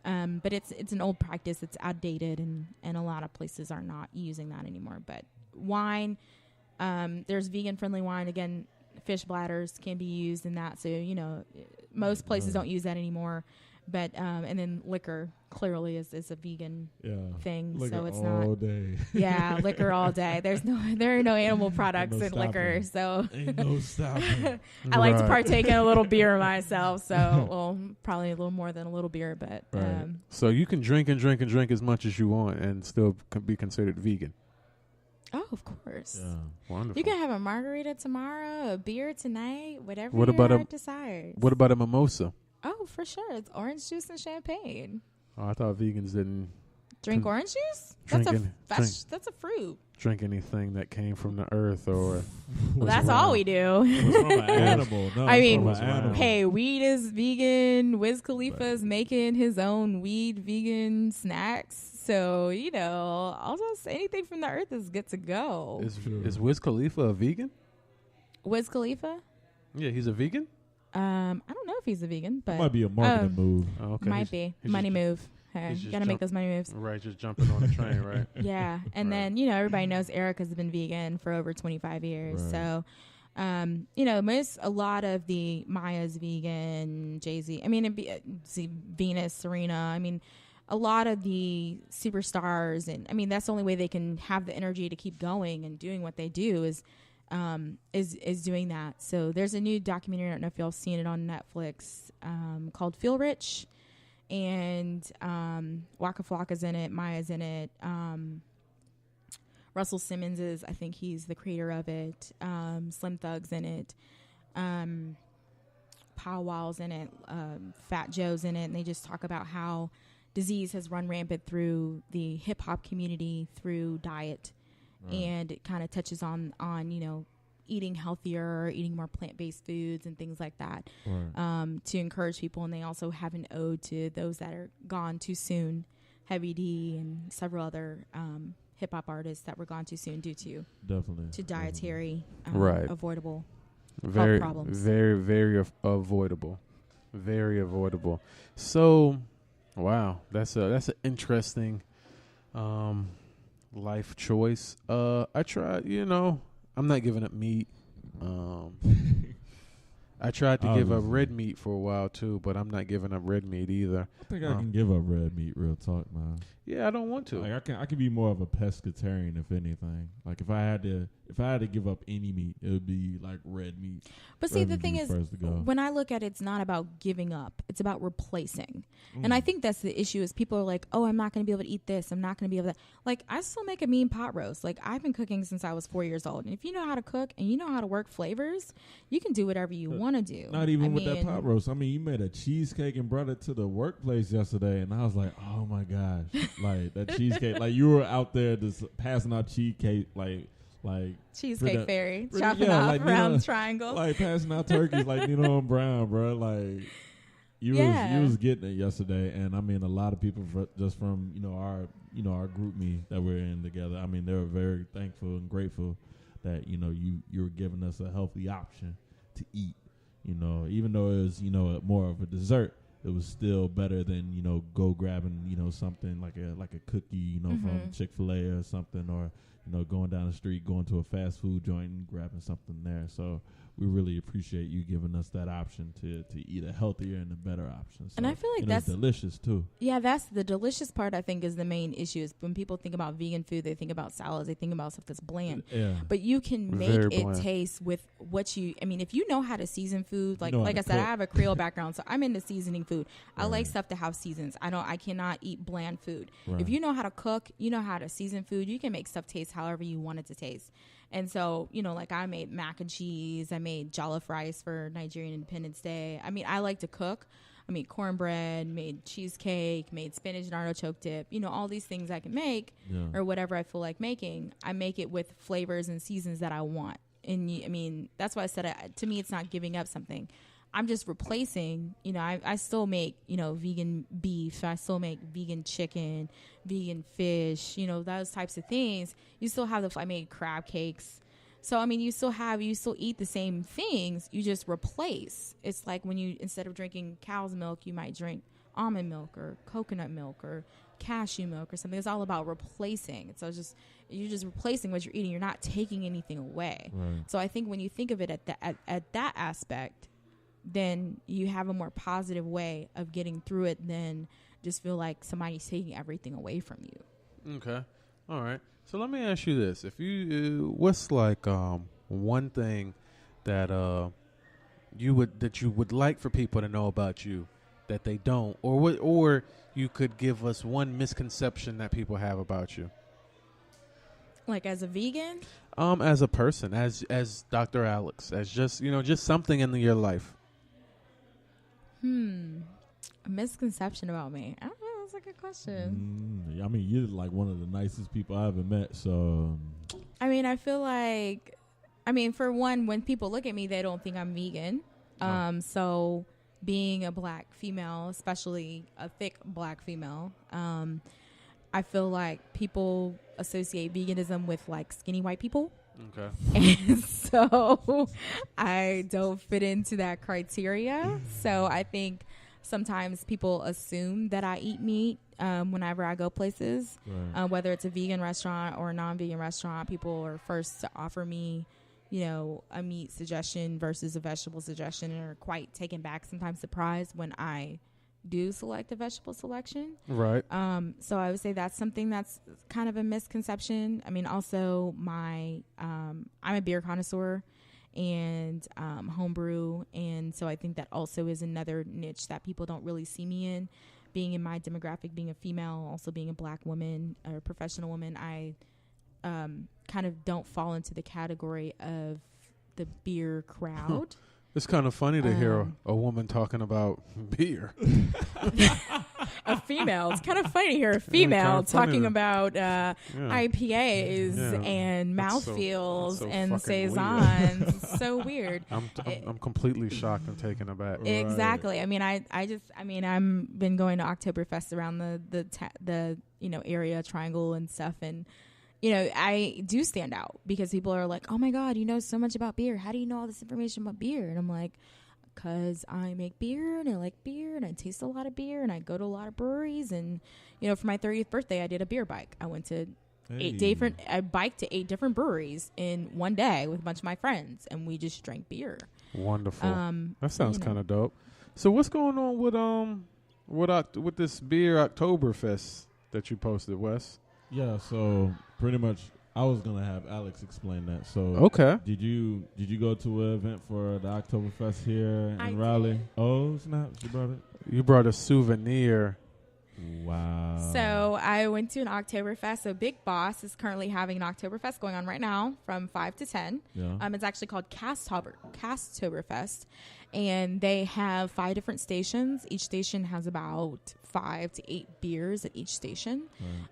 But it's an old practice. It's outdated, and a lot of places are not using that anymore. But wine, there's vegan-friendly wine. Again, fish bladders can be used in that. So, you know, most places don't use that anymore. But and then liquor clearly is a vegan thing, liquor so it's all not. Day. Yeah, liquor all day. There are no animal products in liquor, so ain't no stopping. I like to partake in a little beer myself. So, well, probably a little more than a little beer, but so you can drink and drink and drink as much as you want and still be considered vegan. Oh, of course. Yeah, wonderful. You can have a margarita tomorrow, a beer tonight, whatever what about your heart desires. What about a mimosa? Oh, for sure. It's orange juice and champagne. Oh, I thought vegans didn't drink orange juice. That's a fruit. Drink anything that came from the earth or. Well, that's all we do. It's from an animal. No, I mean, hey, weed is vegan. Wiz Khalifa is making his own weed vegan snacks. So, you know, almost anything from the earth is good to go. Is Wiz Khalifa a vegan? Wiz Khalifa? Yeah, he's a vegan? I don't know if he's a vegan, but it might be a marketing move. Oh, okay. Might be money move. Hey, you gotta make those money moves. Right, just jumping on the train, right? Yeah, and then, you know, everybody knows Erica's been vegan for over 25 years. Right. So, you know, a lot of the Maya's vegan, Jay-Z. I mean, Venus, Serena. I mean, a lot of the superstars, and I mean, that's the only way they can have the energy to keep going and doing what they do is doing that. So there's a new documentary, I don't know if y'all seen it on Netflix, called Feel Rich, and Waka Flocka's in it, Maya's in it, Russell Simmons is, I think he's the creator of it, Slim Thug's in it, Pow Wow's in it, Fat Joe's in it, and they just talk about how disease has run rampant through the hip hop community through diet. And it kind of touches on, you know, eating healthier, eating more plant-based foods and things like that, to encourage people. And they also have an ode to those that are gone too soon, Heavy D and several other hip-hop artists that were gone too soon due to dietary avoidable health problems. Very, very avoidable. Very avoidable. So, wow, that's an interesting life choice. I tried, you know, I'm not giving up meat. I tried to give up red meat for a while too, but I'm not giving up red meat either. I think I can give up red meat, real talk, man. Yeah, I don't want to. Like I can be more of a pescatarian, if anything. Like if I had to give up any meat, it would be like red meat. But see, the thing is, when I look at it, it's not about giving up; it's about replacing. And I think that's the issue: is people are like, "Oh, I'm not going to be able to eat this. I'm not going to be able to." Like, I still make a mean pot roast. Like, I've been cooking since I was 4 years old, and if you know how to cook and you know how to work flavors, you can do whatever you want to do. Not even with that pot roast. I mean, you made a cheesecake and brought it to the workplace yesterday, and I was like, "Oh my gosh!" Like that cheesecake, like you were out there just passing out cheesecake, like Cheesecake Fairy, chopping off like round triangles, like passing out turkeys like Nino and Brown, bro. Like You was getting it yesterday, and I mean, a lot of people just from our group me that we're in together. I mean, they were very thankful and grateful that you were giving us a healthy option to eat. Even though it was more of a dessert, it was still better than go grabbing something like a cookie from Chick-fil-A or something, or going down the street, going to a fast food joint and grabbing something there. So we really appreciate you giving us that option to eat a healthier and a better option. So, and I feel like that's delicious too. Yeah, that's the delicious part. I think is the main issue. Is when people think about vegan food, they think about salads, they think about stuff that's bland. Yeah. But you can make it taste with what you. I mean, if you know how to season food, like I said, I have a Creole background, so I'm into seasoning food. I like stuff to have seasons. I cannot eat bland food. Right. If you know how to cook, you know how to season food. You can make stuff taste however you want it to taste. And so, like I made mac and cheese. I made jollof rice for Nigerian Independence Day. I mean, I like to cook. I made cornbread, made cheesecake, made spinach and artichoke dip. All these things I can make or whatever I feel like making. I make it with flavors and seasons that I want. And I mean, that's why I said to me, it's not giving up something. I'm just replacing, I still make, vegan beef. I still make vegan chicken, vegan fish, those types of things. You still have I made crab cakes. So, I mean, you still eat the same things. You just replace. It's like when instead of drinking cow's milk, you might drink almond milk or coconut milk or cashew milk or something. It's all about replacing. So you're just replacing what you're eating. You're not taking anything away. Right. So I think when you think of it at that aspect, then you have a more positive way of getting through it than just feel like somebody's taking everything away from you. Okay. All right. So let me ask you this. If you what's like one thing that you would like for people to know about you that they don't, or you could give us one misconception that people have about you? Like as a vegan? As a person, as Dr. Alex, as just something in your life. A misconception about me. I don't know. That's a good question. I mean, you're like one of the nicest people I ever met. So, I mean, I feel like, for one, when people look at me, they don't think I'm vegan. So being a black female, especially a thick black female, I feel like people associate veganism with like skinny white people. Okay. And so I don't fit into that criteria. So I think sometimes people assume that I eat meat whenever I go places, whether it's a vegan restaurant or a non-vegan restaurant. People are first to offer me, a meat suggestion versus a vegetable suggestion, and are quite taken back, sometimes surprised when I do select a vegetable selection. Right. So I would say that's something that's kind of a misconception. I mean, also I'm a beer connoisseur and homebrew. And so I think that also is another niche that people don't really see me in. Being in my demographic, being a female, also being a black woman or professional woman, I kind of don't fall into the category of the beer crowd. It's kind of funny to hear a woman talking about beer. A female. It's kind of funny to hear a female talking about IPAs and mouthfeels and saisons. It's so weird. I'm completely shocked and taken aback. Exactly. Right. I mean, I'm been going to Oktoberfest around the area triangle and stuff, and I do stand out because people are like, oh my God, you know so much about beer. How do you know all this information about beer? And I'm like, because I make beer and I like beer and I taste a lot of beer and I go to a lot of breweries. And, for my 30th birthday, I did a beer bike. I went to I biked to 8 different breweries in one day with a bunch of my friends, and we just drank beer. Wonderful. That sounds kind of dope. So what's going on with this beer Oktoberfest that you posted, Wes? Yeah, so pretty much I was gonna have Alex explain that. So okay, did you go to an event for the Oktoberfest here in Raleigh? Did. Oh snap! You brought it. You brought a souvenir. Wow. So I went to an Oktoberfest. So Big Boss is currently having an Oktoberfest going on right now from 5 to 10. Yeah. It's actually called Casttoberfest. And they have 5 different stations. Each station has about 5 to 8 beers at each station.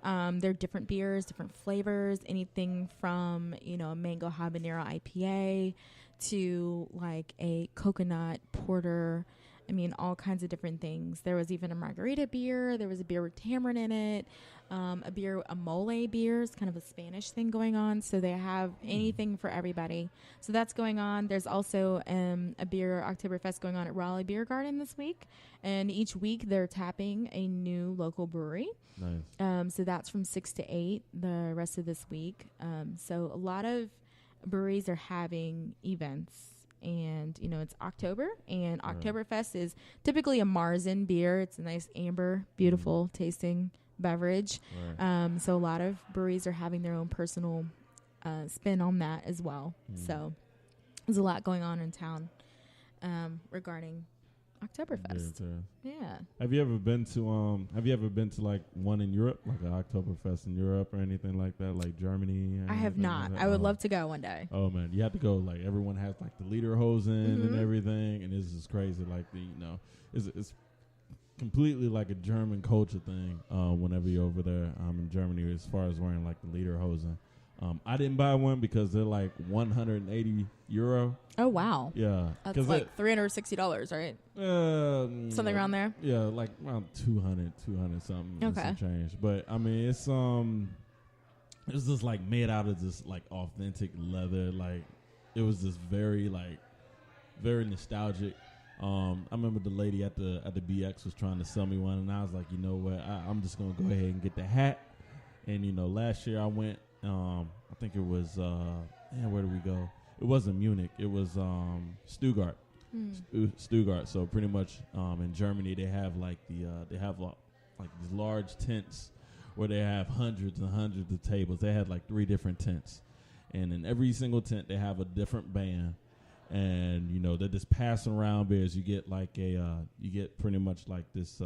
Right. They're different beers, different flavors, anything from, a mango habanero IPA to like a coconut porter. I mean, all kinds of different things. There was even a margarita beer. There was a beer with tamarind in it. A mole beer is kind of a Spanish thing going on. So they have anything for everybody. So that's going on. There's also a beer Oktoberfest going on at Raleigh Beer Garden this week. And each week they're tapping a new local brewery. Nice. So that's from 6 to 8 the rest of this week. So a lot of breweries are having events. And, you know, it's October, and Oktoberfest is typically a Marzen beer. It's a nice amber, beautiful tasting beverage. So a lot of breweries are having their own personal spin on that as well. So there's a lot going on in town regarding Oktoberfest. Yeah. Have you ever been to like one in Europe, like an Oktoberfest in Europe or anything like that, like Germany? I have not. Like I would love to go one day. Oh man, you have to go. Like everyone has like the lederhosen and everything, and it's just crazy. Like it's completely like a German culture thing. Whenever you're over there in Germany, as far as wearing like the lederhosen. I didn't buy one because they're like €180. Oh wow! Yeah, that's like $360, right? Something around there. Yeah, like around 200 something. Okay. Some change, but I mean it's just like made out of this like authentic leather. Like it was just very nostalgic. I remember the lady at the BX was trying to sell me one, and I was like, you know what? I'm just gonna go ahead and get the hat. And you know, last year I went. I think it was where did we go? It wasn't Munich. It was Stuttgart. Stuttgart. So pretty much in Germany they have like these large tents where they have hundreds and hundreds of tables. They had like 3 different tents, and in every single tent they have a different band. And you know they're just passing around beers. You get like you get pretty much like this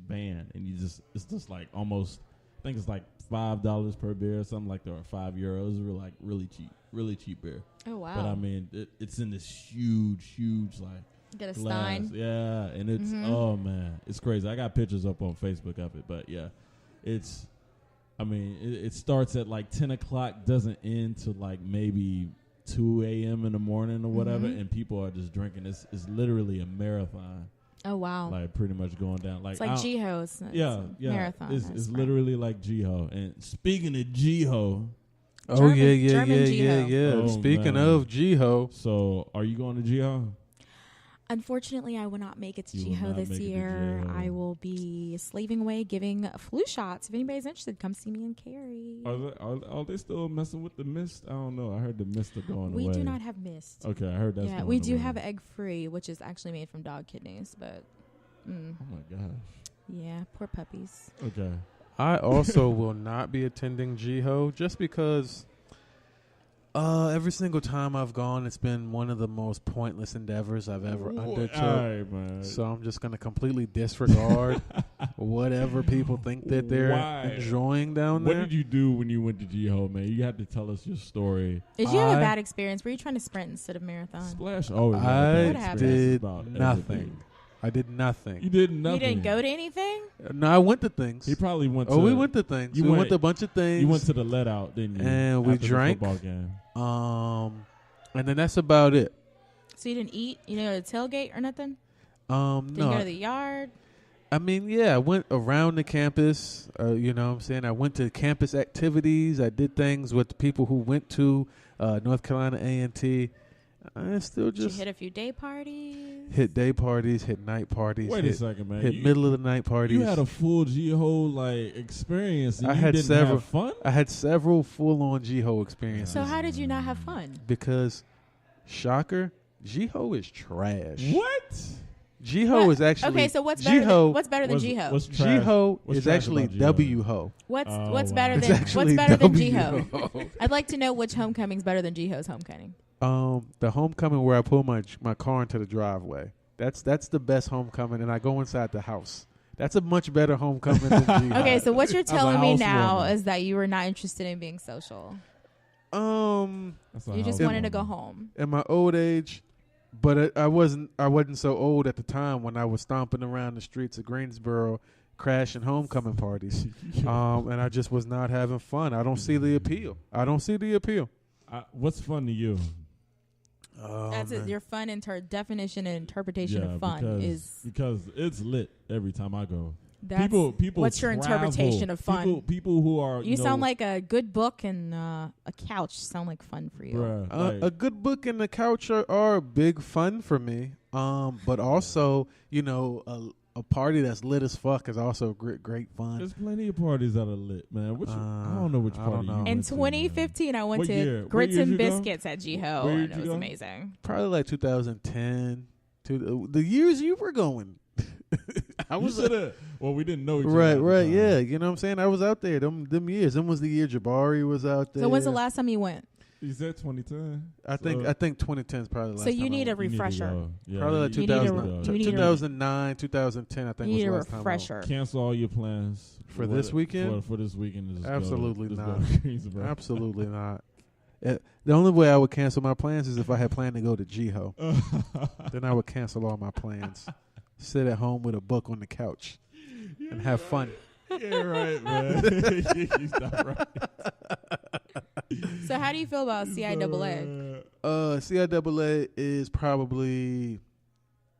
band, and it's just like almost. I think it's like $5 per beer, or something like that, or €5. We're like really cheap beer. Oh wow! But I mean, it's in this huge like get a glass. stein. Yeah, and it's oh man, it's crazy. I got pictures up on Facebook of it, but yeah, it's. I mean, it starts at like 10 o'clock, doesn't end till like maybe 2 a.m. in the morning or whatever, and people are just drinking. It's literally a marathon. Oh wow! Like pretty much going down. Like it's like Jiho's. Yeah. Marathon. It's literally like Jiho. And speaking of Jiho, German yeah. Oh, Speaking man. of Jiho, so are you going to Jiho? Unfortunately, I will not make it to You will Jiho not this make it to year. Jiho. I will be slaving away giving flu shots. If anybody's interested, come see me in Cary. Are they still messing with the mist? I don't know. I heard the mist are going away. We do not have mist. Okay, I heard that's yeah, going we do away. have egg free, which is actually made from dog kidneys, but Oh my gosh. yeah, poor puppies. Okay. I also will not be attending Jiho just because every single time I've gone, it's been one of the most pointless endeavors I've ever undertook. Alright, man. So I'm just going to completely disregard whatever people think that they're enjoying down there. What did you do when you went to Jiho, man? You have to tell us your story. Did you have a bad experience? Were you trying to sprint instead of marathon? Splash always I did about nothing. everything. I did nothing. You did nothing. You didn't go to anything? No, I went to things. He probably went to... we went to things. We went to a bunch of things. You went to the let out, didn't you? And we after drank. The football game. And then that's about it. So you didn't eat? You didn't go to the tailgate or nothing? Didn't go to the yard? I mean, yeah, I went around the campus. You know what I'm saying? I went to campus activities. I did things with the people who went to North Carolina A&T. I still just... Did you hit a few day parties? Hit day parties, hit night parties. Wait a second, man. Hit middle of the night parties. You had a full Jiho like experience. And I you had didn't several have fun. I had several full-on Jiho experiences. So how did you not have fun? Because, shocker, Jiho is trash. What? Jiho is actually... Okay, so what's better than Jiho? Jiho is actually W-Ho. What's better than Jiho? I'd like to know which homecoming's better than Jiho's homecoming. The homecoming where I pull my car into the driveway. That's the best homecoming, and I go inside the house. That's a much better homecoming than Jiho. Okay, so what you're telling me now is that you were not interested in being social. You just wanted to go home. In my old age, but I wasn't so old at the time when I was stomping around the streets of Greensboro, crashing homecoming parties, and I just was not having fun. I don't see the appeal. What's fun to you? That's it. Your fun definition and interpretation of fun because it's lit every time I go. That's people. What's your interpretation of fun? People who are. You sound like a good book and a couch sound like fun for you. Bruh, a good book and a couch are big fun for me. But also, a party that's lit as fuck is also great fun. There's plenty of parties that are lit, man. I don't know which party. In 2015, I went to Grits and Biscuits at G-Ho, and it was amazing. Probably like 2010. The years you were going. I was we didn't know each other. Right, yeah. You know what I'm saying? I was out there. Them years. Them was the year Jabari was out there. So when's the last time you went? You said 2010. I think 2010 is probably the last time. So you time need a refresher. Probably like 2009, 2010. I think was the last time. Refresher. Cancel all your plans for this weekend. For this weekend, is absolutely not. Absolutely not. The only way I would cancel my plans is if I had planned to go to G-Ho. Then I would cancel all my plans. Sit at home with a book on the couch and have fun. Yeah, right, man. He's not right. So how do you feel about CIAA? CIAA is probably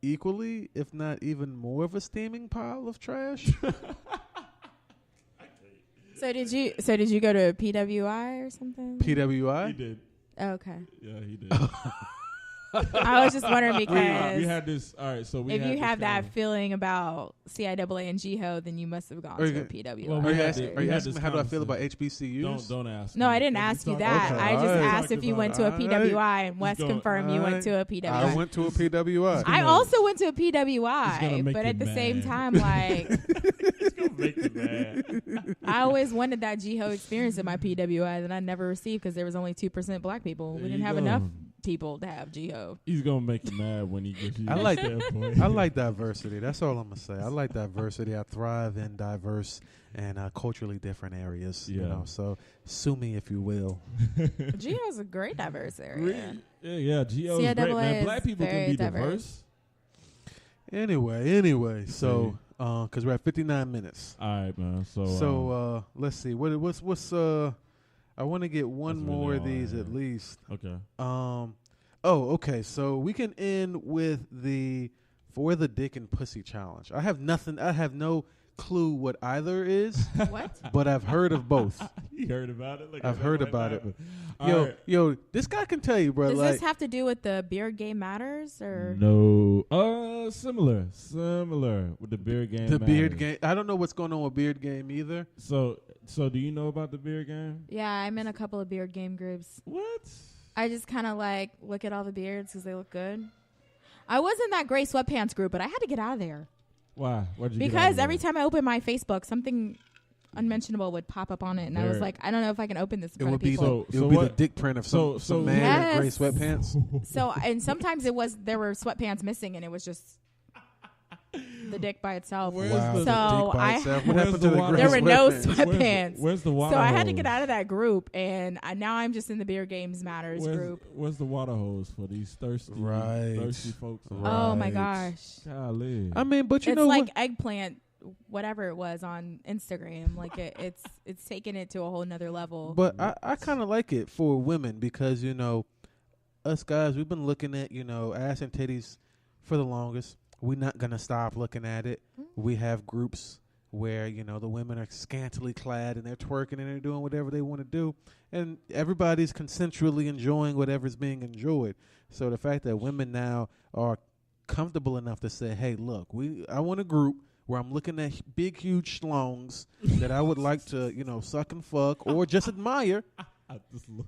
equally, if not even more of a steaming pile of trash. So did you go to PWI or something? PWI? He did. Oh, okay. Yeah, he did. I was just wondering because we had this. All right, so if you have that feeling about CIAA and G-Ho, then you must have gone to a PWI. Well, are you asking me how do I feel about HBCUs? Don't ask. No, I didn't ask you that. Okay. I just asked if you went to a PWI, and Wes confirmed you went to a PWI. I went to a PWI. I also went to a PWI, but at the same time, like, it's gonna make you mad. I always wanted that G-Ho experience at my PWI that I never received because there was only 2% black people. We didn't have enough people to have G-Ho. He's gonna make you mad when he gets you. I like diversity. That's all I'm gonna say. I like diversity. I thrive in diverse and culturally different areas. Yeah. You know, so sue me if you will. G-Ho's a great diverse area. Yeah, G-Ho's great, man. Black people can be diverse. Anyway, so because we're at 59 minutes. All right, man. So let's see. What's I want to get one more of these at least. Okay. Okay. So we can end with the For the Dick and Pussy Challenge. I have no clue what either is. What? But I've heard of both. You heard about it? I've heard about it. Yo, this guy can tell you, bro. Does this have to do with the Beard Game Matters or no? Similar with the Beard Game. The Beard Game. I don't know what's going on with Beard Game either. So do you know about the Beard Game? Yeah, I'm in a couple of Beard Game groups. What? I just kind of like look at all the beards because they look good. I was in that gray sweatpants group, but I had to get out of there. Why? Why'd you because every time I opened my Facebook, something unmentionable would pop up on it, and I was like, I don't know if I can open this in front of people. It would be the dick print of some man in gray sweatpants. So, and sometimes there were sweatpants missing, and it was just the dick by itself. Wow. So what happened to the gray there were no sweatpants. Where's the water So I hose? had to get out of that group, and now I'm just in the Beer Games Matters group. Where's the water hose for these thirsty folks? Right. Oh my gosh. Golly. I mean, but it's like eggplant, whatever it was on Instagram. Like it's taken it to a whole nother level. But I kind of like it for women because us guys, we've been looking at ass and titties for the longest. We're not going to stop looking at it. We have groups where, the women are scantily clad and they're twerking and they're doing whatever they want to do. And everybody's consensually enjoying whatever's being enjoyed. So the fact that women now are comfortable enough to say, hey, look, I want a group where I'm looking at big, huge schlongs that I would like to, suck and fuck or just admire. I just look.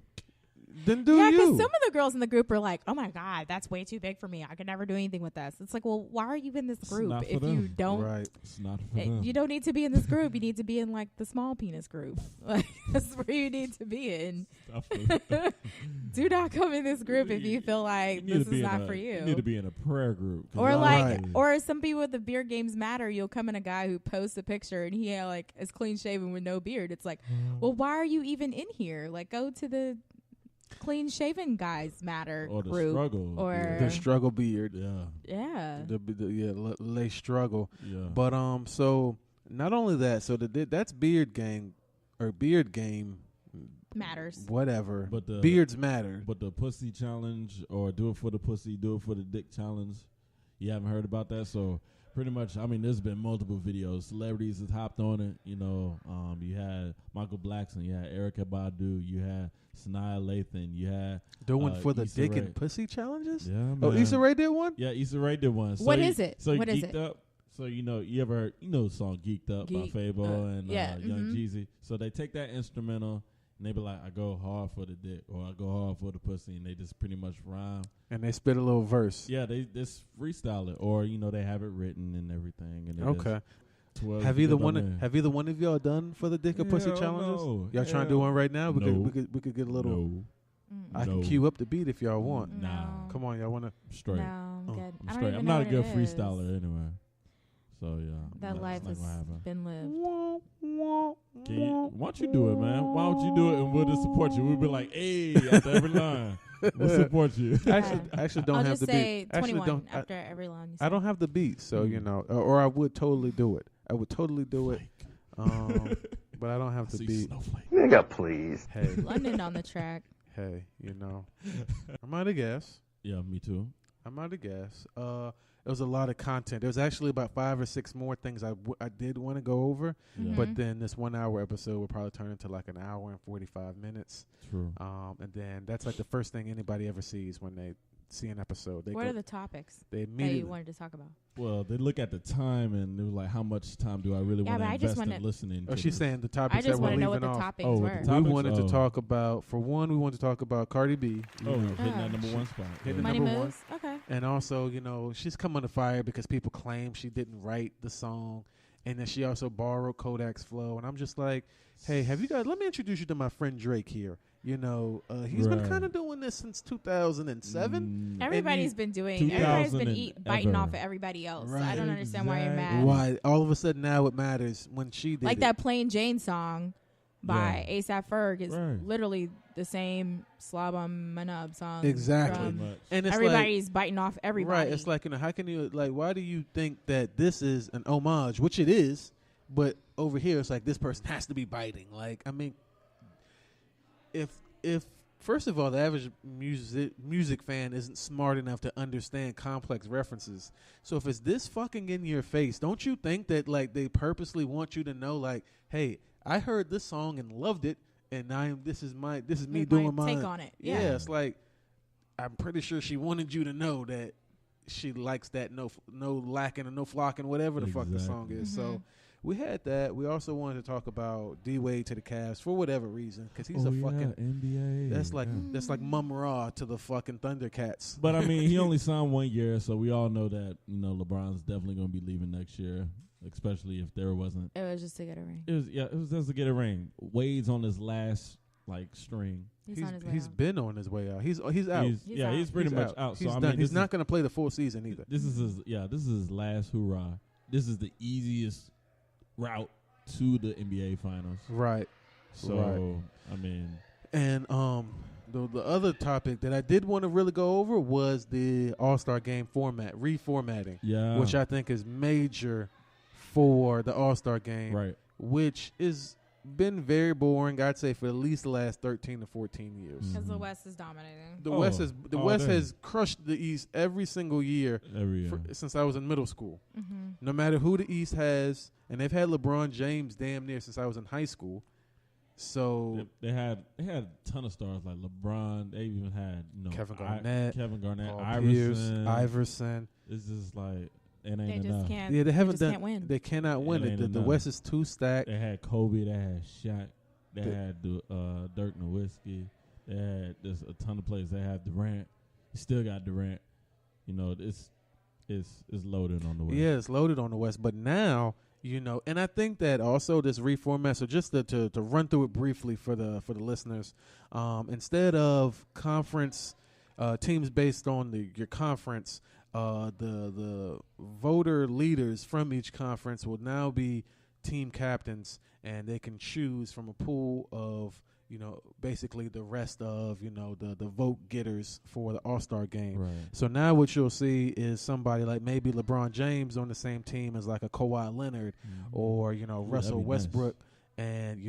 Then do yeah, you. because some of the girls in the group are like, oh my God, that's way too big for me. I could never do anything with this. It's like, well, why are you in this group if you don't? Right. It's not for them. You don't need to be in this group. You need to be in like the small penis group. Like that's where you need to be in. Do not come in this group if you feel like this is not for you. You need to be in a prayer group. Or or some people with the Beard Games Matter, you'll come in a guy who posts a picture and he is clean shaven with no beard. It's like, well, why are you even in here? Like, go to the Clean Shaven Guys Matter or the group, struggle, or the struggle beard. Yeah. Lay struggle. Yeah. But so not only that, so that's Beard Game or Beard Game matters. Whatever. But the beards matter. But the pussy challenge or do it for the pussy, do it for the dick challenge, you haven't heard about that? So pretty much, I mean, there's been multiple videos. Celebrities have hopped on it. You know, you had Michael Blackson, you had Erykah Badu, you had Sanaa Lathan, you had doing for the Issa dick Rae. and pussy challenges. Yeah, man. Oh, Issa Rae did one. Yeah, Issa Rae did one. So What is it? So What is Geeked it? Up. So you ever heard, the song "Geeked Up" Geek, by Fabo and Young mhm. Jeezy? So they take that instrumental and they be like, "I go hard for the dick" or "I go hard for the pussy," and they just pretty much rhyme. And they spit a little verse. Yeah, they just freestyle it, or they have it written and everything. And they Okay. just twirl Have it either on one? there. Have either one of y'all done for the dick or pussy Hell challenges? no. Y'all trying to do Hell one right now? We no. could get a little. No. I can No. cue up the beat if y'all want. Nah. Come on, y'all want to? Straight. No, I'm good. I'm I don't straight. even I'm know not a what good it is. freestyler anyway. So yeah, That no, life it's has not gonna happen. been lived. Why don't you do it, man? Why don't you do it and we'll just support you? We'll be like, hey, after every line, we'll support you. I actually don't I'll have just the say beat. Actually 21 don't. after every line. I don't have the beat, so or I would totally do it. I would totally do it. But I don't have the beat. Nigga, please. Hey, London on the track. hey, I'm out of gas. Yeah, me too. I'm out of gas. There was a lot of content. There was actually about 5 or 6 more things I did want to go over, Yeah. but then this 1 hour episode will probably turn into like an hour and 45 minutes. True. And then that's like the first thing anybody ever sees when they see an episode. They What go, are the topics they that immediately you wanted to talk about? Well, they look at the time and they were like, how much time do I really Yeah, want but to I just invest in wanna- listening Oh, to she's this? saying the I topics just that we're want to know what leaving the off. topics Oh, were. the We wanted to Oh. talk about, for one, we wanted to talk about Cardi B. Oh, hitting Uh-huh. that number one spot. Hitting Money number one. moves. Okay. And also, she's come under fire because people claim she didn't write the song. And then she also borrowed Kodak's flow. And I'm just like, hey, let me introduce you to my friend Drake here. He's been Right. kind of doing this since 2007. Everybody's been doing. 2000 Everybody's been and biting ever. off at everybody else. Right. I don't understand why you're mad. Why? All of a sudden now it matters when she did Like it. that Plain Jane song by Yeah. A$AP Ferg is Right. literally the same Slob on My Nub song. Exactly. from Pretty much. And it's everybody's biting off everybody. Right. It's like, how can you, why do you think that this is an homage, which it is, but over here it's like this person has to be biting. Like, I mean, if first of all, the average music fan isn't smart enough to understand complex references. So if it's this fucking in your face, don't you think that they purposely want you to know hey, I heard this song and loved it, and this is me doing my take on it. Yeah. it's like I'm pretty sure she wanted you to know that she likes that no lacking or no flocking, whatever the fuck the song is. Mm-hmm. So we had that. We also wanted to talk about D-Wade to the Cavs for whatever reason, because he's a fucking NBA. that's like Mum Ra to the fucking Thundercats. But I mean, he only signed 1 year, so we all know that LeBron's definitely going to be leaving next year, especially if there wasn't. It was just to get a ring. It was just to get a ring. Wade's on his last string. He's on his way He's out. been on his way out. He's out. He's out. He's pretty much out. He's So done. I mean, He's not going to play the full season either. This is his last hurrah. This is the easiest route to the NBA Finals. Right. So Right. I mean, And the other topic that I did want to really go over was the All-Star Game reformatting. yeah, Which I think is major for the All-Star Game. right. Which is been very boring, I'd say, for at least the last 13 to 14 years. Because the Mhm. West is dominating. The Oh, West day. has crushed the East every single year Every year. since I was in middle school. Mm-hmm. No matter who the East has, and they've had LeBron James damn near since I was in high school. So They had a ton of stars like LeBron. They even had Kevin Garnett, Paul Pierce, Iverson. It's just like it ain't They enough. just can't. Yeah, they haven't just done. can't win. They cannot win It it. ain't The enough. West is too stacked. They had Kobe. They had Shaq. They had Dirk Nowitzki. They had there's a ton of players. They had Durant. You still got Durant. It's loaded on the West. Yeah, it's loaded on the West. But now, and I think that also this reformat. So just to run through it briefly for the listeners, instead of conference teams based on your conference, the voter leaders from each conference will now be team captains, and they can choose from a pool of basically the rest of the vote getters for the All-Star game. Right. So now what you'll see is somebody like maybe LeBron James on the same team as like a Kawhi Leonard, or that'd Russell be nice. Westbrook, and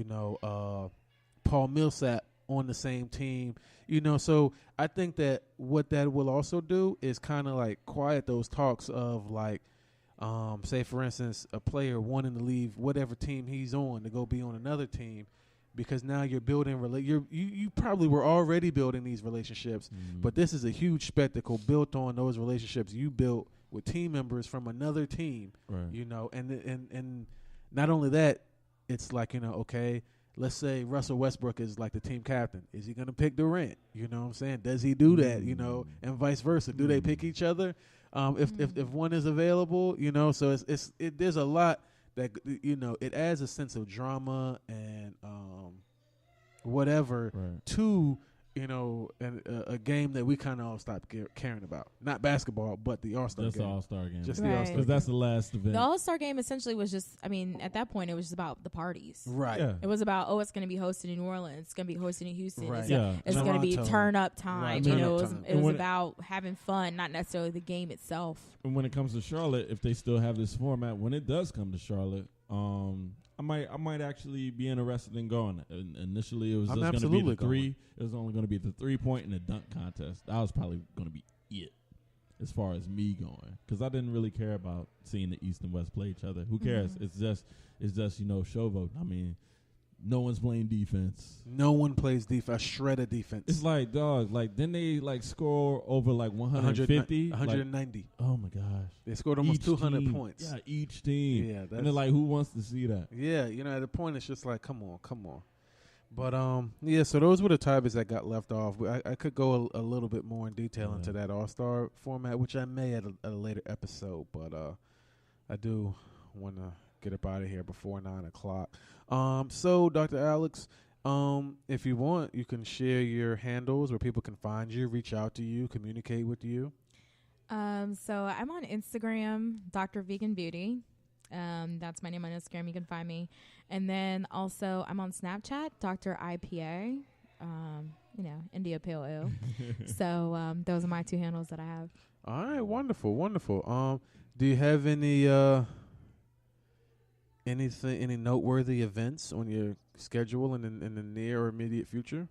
Paul Millsap on the same team, so I think that what that will also do is kind of like quiet those talks of like, say for instance, a player wanting to leave whatever team he's on to go be on another team, because now you're building you probably were already building these relationships, but this is a huge spectacle built on those relationships you built with team members from another team, right. And not only that, it's like, okay, let's say Russell Westbrook is like the team captain. Is he going to pick Durant? You know what I'm saying? Does he do that? And vice versa. Do they pick each other? If one is available, so there's a lot that, it adds a sense of drama and whatever to, a game that we kind of all stopped caring about. Not basketball, but the All-Star game. Just the All-Star game. Just the All-Star game. Because that's the last event. The All-Star game essentially was just, at that point, it was just about the parties. Right. Yeah. It was about, it's going to be hosted in New Orleans. It's going to be hosted in Houston. Right. It's going to be turn-up time. Right. It was about having fun, not necessarily the game itself. And when it comes to Charlotte, if they still have this format, when it does come to Charlotte, I might actually be interested in going. Initially, it was just going to be the three. It was only going to be the 3-point and the dunk contest. That was probably going to be it as far as me going, because I didn't really care about seeing the East and West play each other. Who cares? It's just showboat. I mean, no one's playing defense. No one plays defense. Shred of defense. It's like, dog. Like, then they score over like 150, 190. Oh my gosh, they scored almost 200 points. Yeah, each team. Yeah, and they're like, who wants to see that? Yeah, at the point it's just like, come on. But so those were the topics that got left off. I could go a little bit more in detail into that All-Star format, which I may at a later episode. But I do want to get up out of here before 9 o'clock. So Dr. Alex, if you want, you can share your handles where people can find you, reach out to you, communicate with you. So I'm on Instagram, Dr. Vegan Beauty. That's my name on Instagram. You can find me. And then also I'm on Snapchat, Dr. IPA, India Pale Ale. So those are my 2 handles that I have. All right, wonderful. Do you have any noteworthy events on your schedule in the near or immediate future?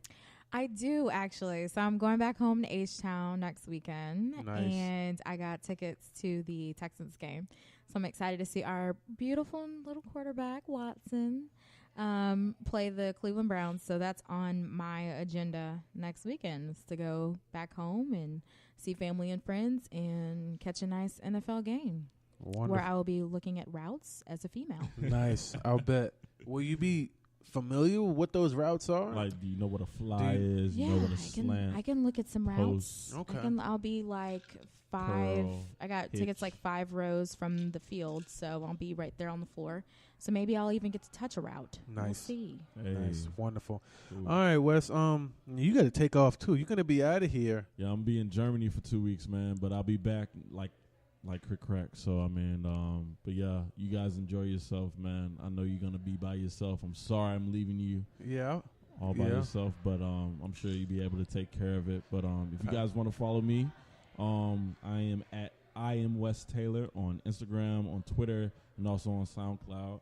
I do, actually. So I'm going back home to H-Town next weekend. Nice. And I got tickets to the Texans game. So I'm excited to see our beautiful little quarterback, Watson, play the Cleveland Browns. So that's on my agenda next weekend, is to go back home and see family and friends and catch a nice NFL game. Wonderful. Where I will be looking at routes as a female. Nice. I'll bet. Will you be familiar with what those routes are? Like, do you know what a fly is? Yeah, you know what a slant? I can look at some routes. Okay. I'll be like 5. I got tickets like 5 rows from the field, so I'll be right there on the floor. So maybe I'll even get to touch a route. Nice. We'll see. Hey. Nice. Wonderful. Ooh. All right, Wes. You got to take off too. You're gonna be out of here. Yeah, I'm be in Germany for 2 weeks, man. But I'll be back like crack. So but yeah, you guys enjoy yourself, man. I know you're gonna be by yourself. I'm sorry I'm leaving you. Yeah. All by yourself, but I'm sure you'll be able to take care of it. But if you guys want to follow me, I am Wes Taylor on Instagram, on Twitter, and also on SoundCloud.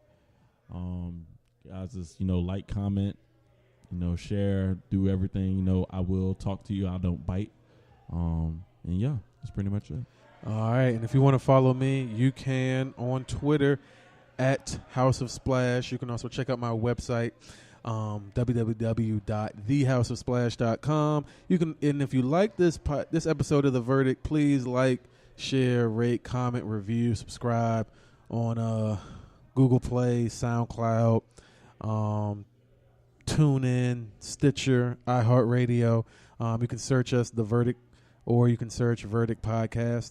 Guys, just like, comment, share, do everything. I will talk to you. I don't bite. And yeah, that's pretty much it. All right, and if you want to follow me, you can on Twitter at House of Splash. You can also check out my website, www.thehouseofsplash.com. You can, and if you like this episode of The Verdict, please like, share, rate, comment, review, subscribe on Google Play, SoundCloud, TuneIn, Stitcher, iHeartRadio. You can search us, The Verdict, or you can search Verdict Podcast,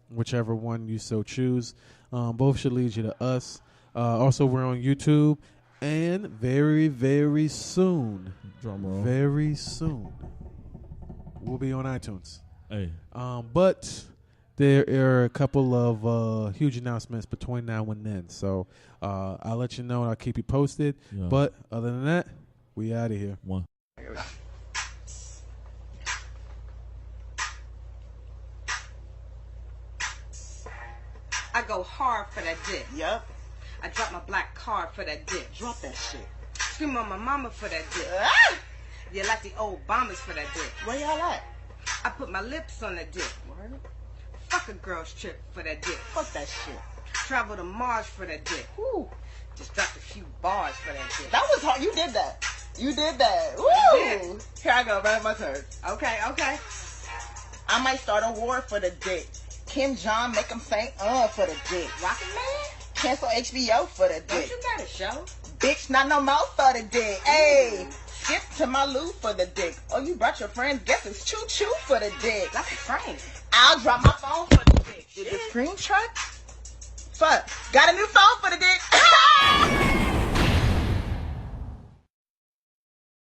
whichever one you so choose. Both should lead you to us. Also, we're on YouTube. And very, very soon, drum roll, very soon, we'll be on iTunes. Hey. But there are a couple of huge announcements between now and then. So I'll let you know and I'll keep you posted. Yeah. But other than that, we out of here. One. I go hard for that dick. Yup. I drop my black card for that dick. Drop that shit. Scream on my mama for that dick. got the old bombers for that dick. Where y'all at? I put my lips on that dick. Word? Fuck a girl's trip for that dick. Fuck that shit. Travel to Mars for that dick. Woo. Just dropped a few bars for that dick. That was hard. You did that. You did that. Woo. did. Here I go. Right, my turn. Okay. I might start a war for the dick. Kim Jong make him say for the dick. Rocket Man? Cancel HBO for the Don't dick. you got a show? Bitch, not no more for the dick. Hey, skip to my loo for the dick. Oh, you brought your friends. Guess it's choo choo for the dick. That's a train. I'll drop my phone for the dick. Did the screen truck? Fuck. Got a new phone for the dick.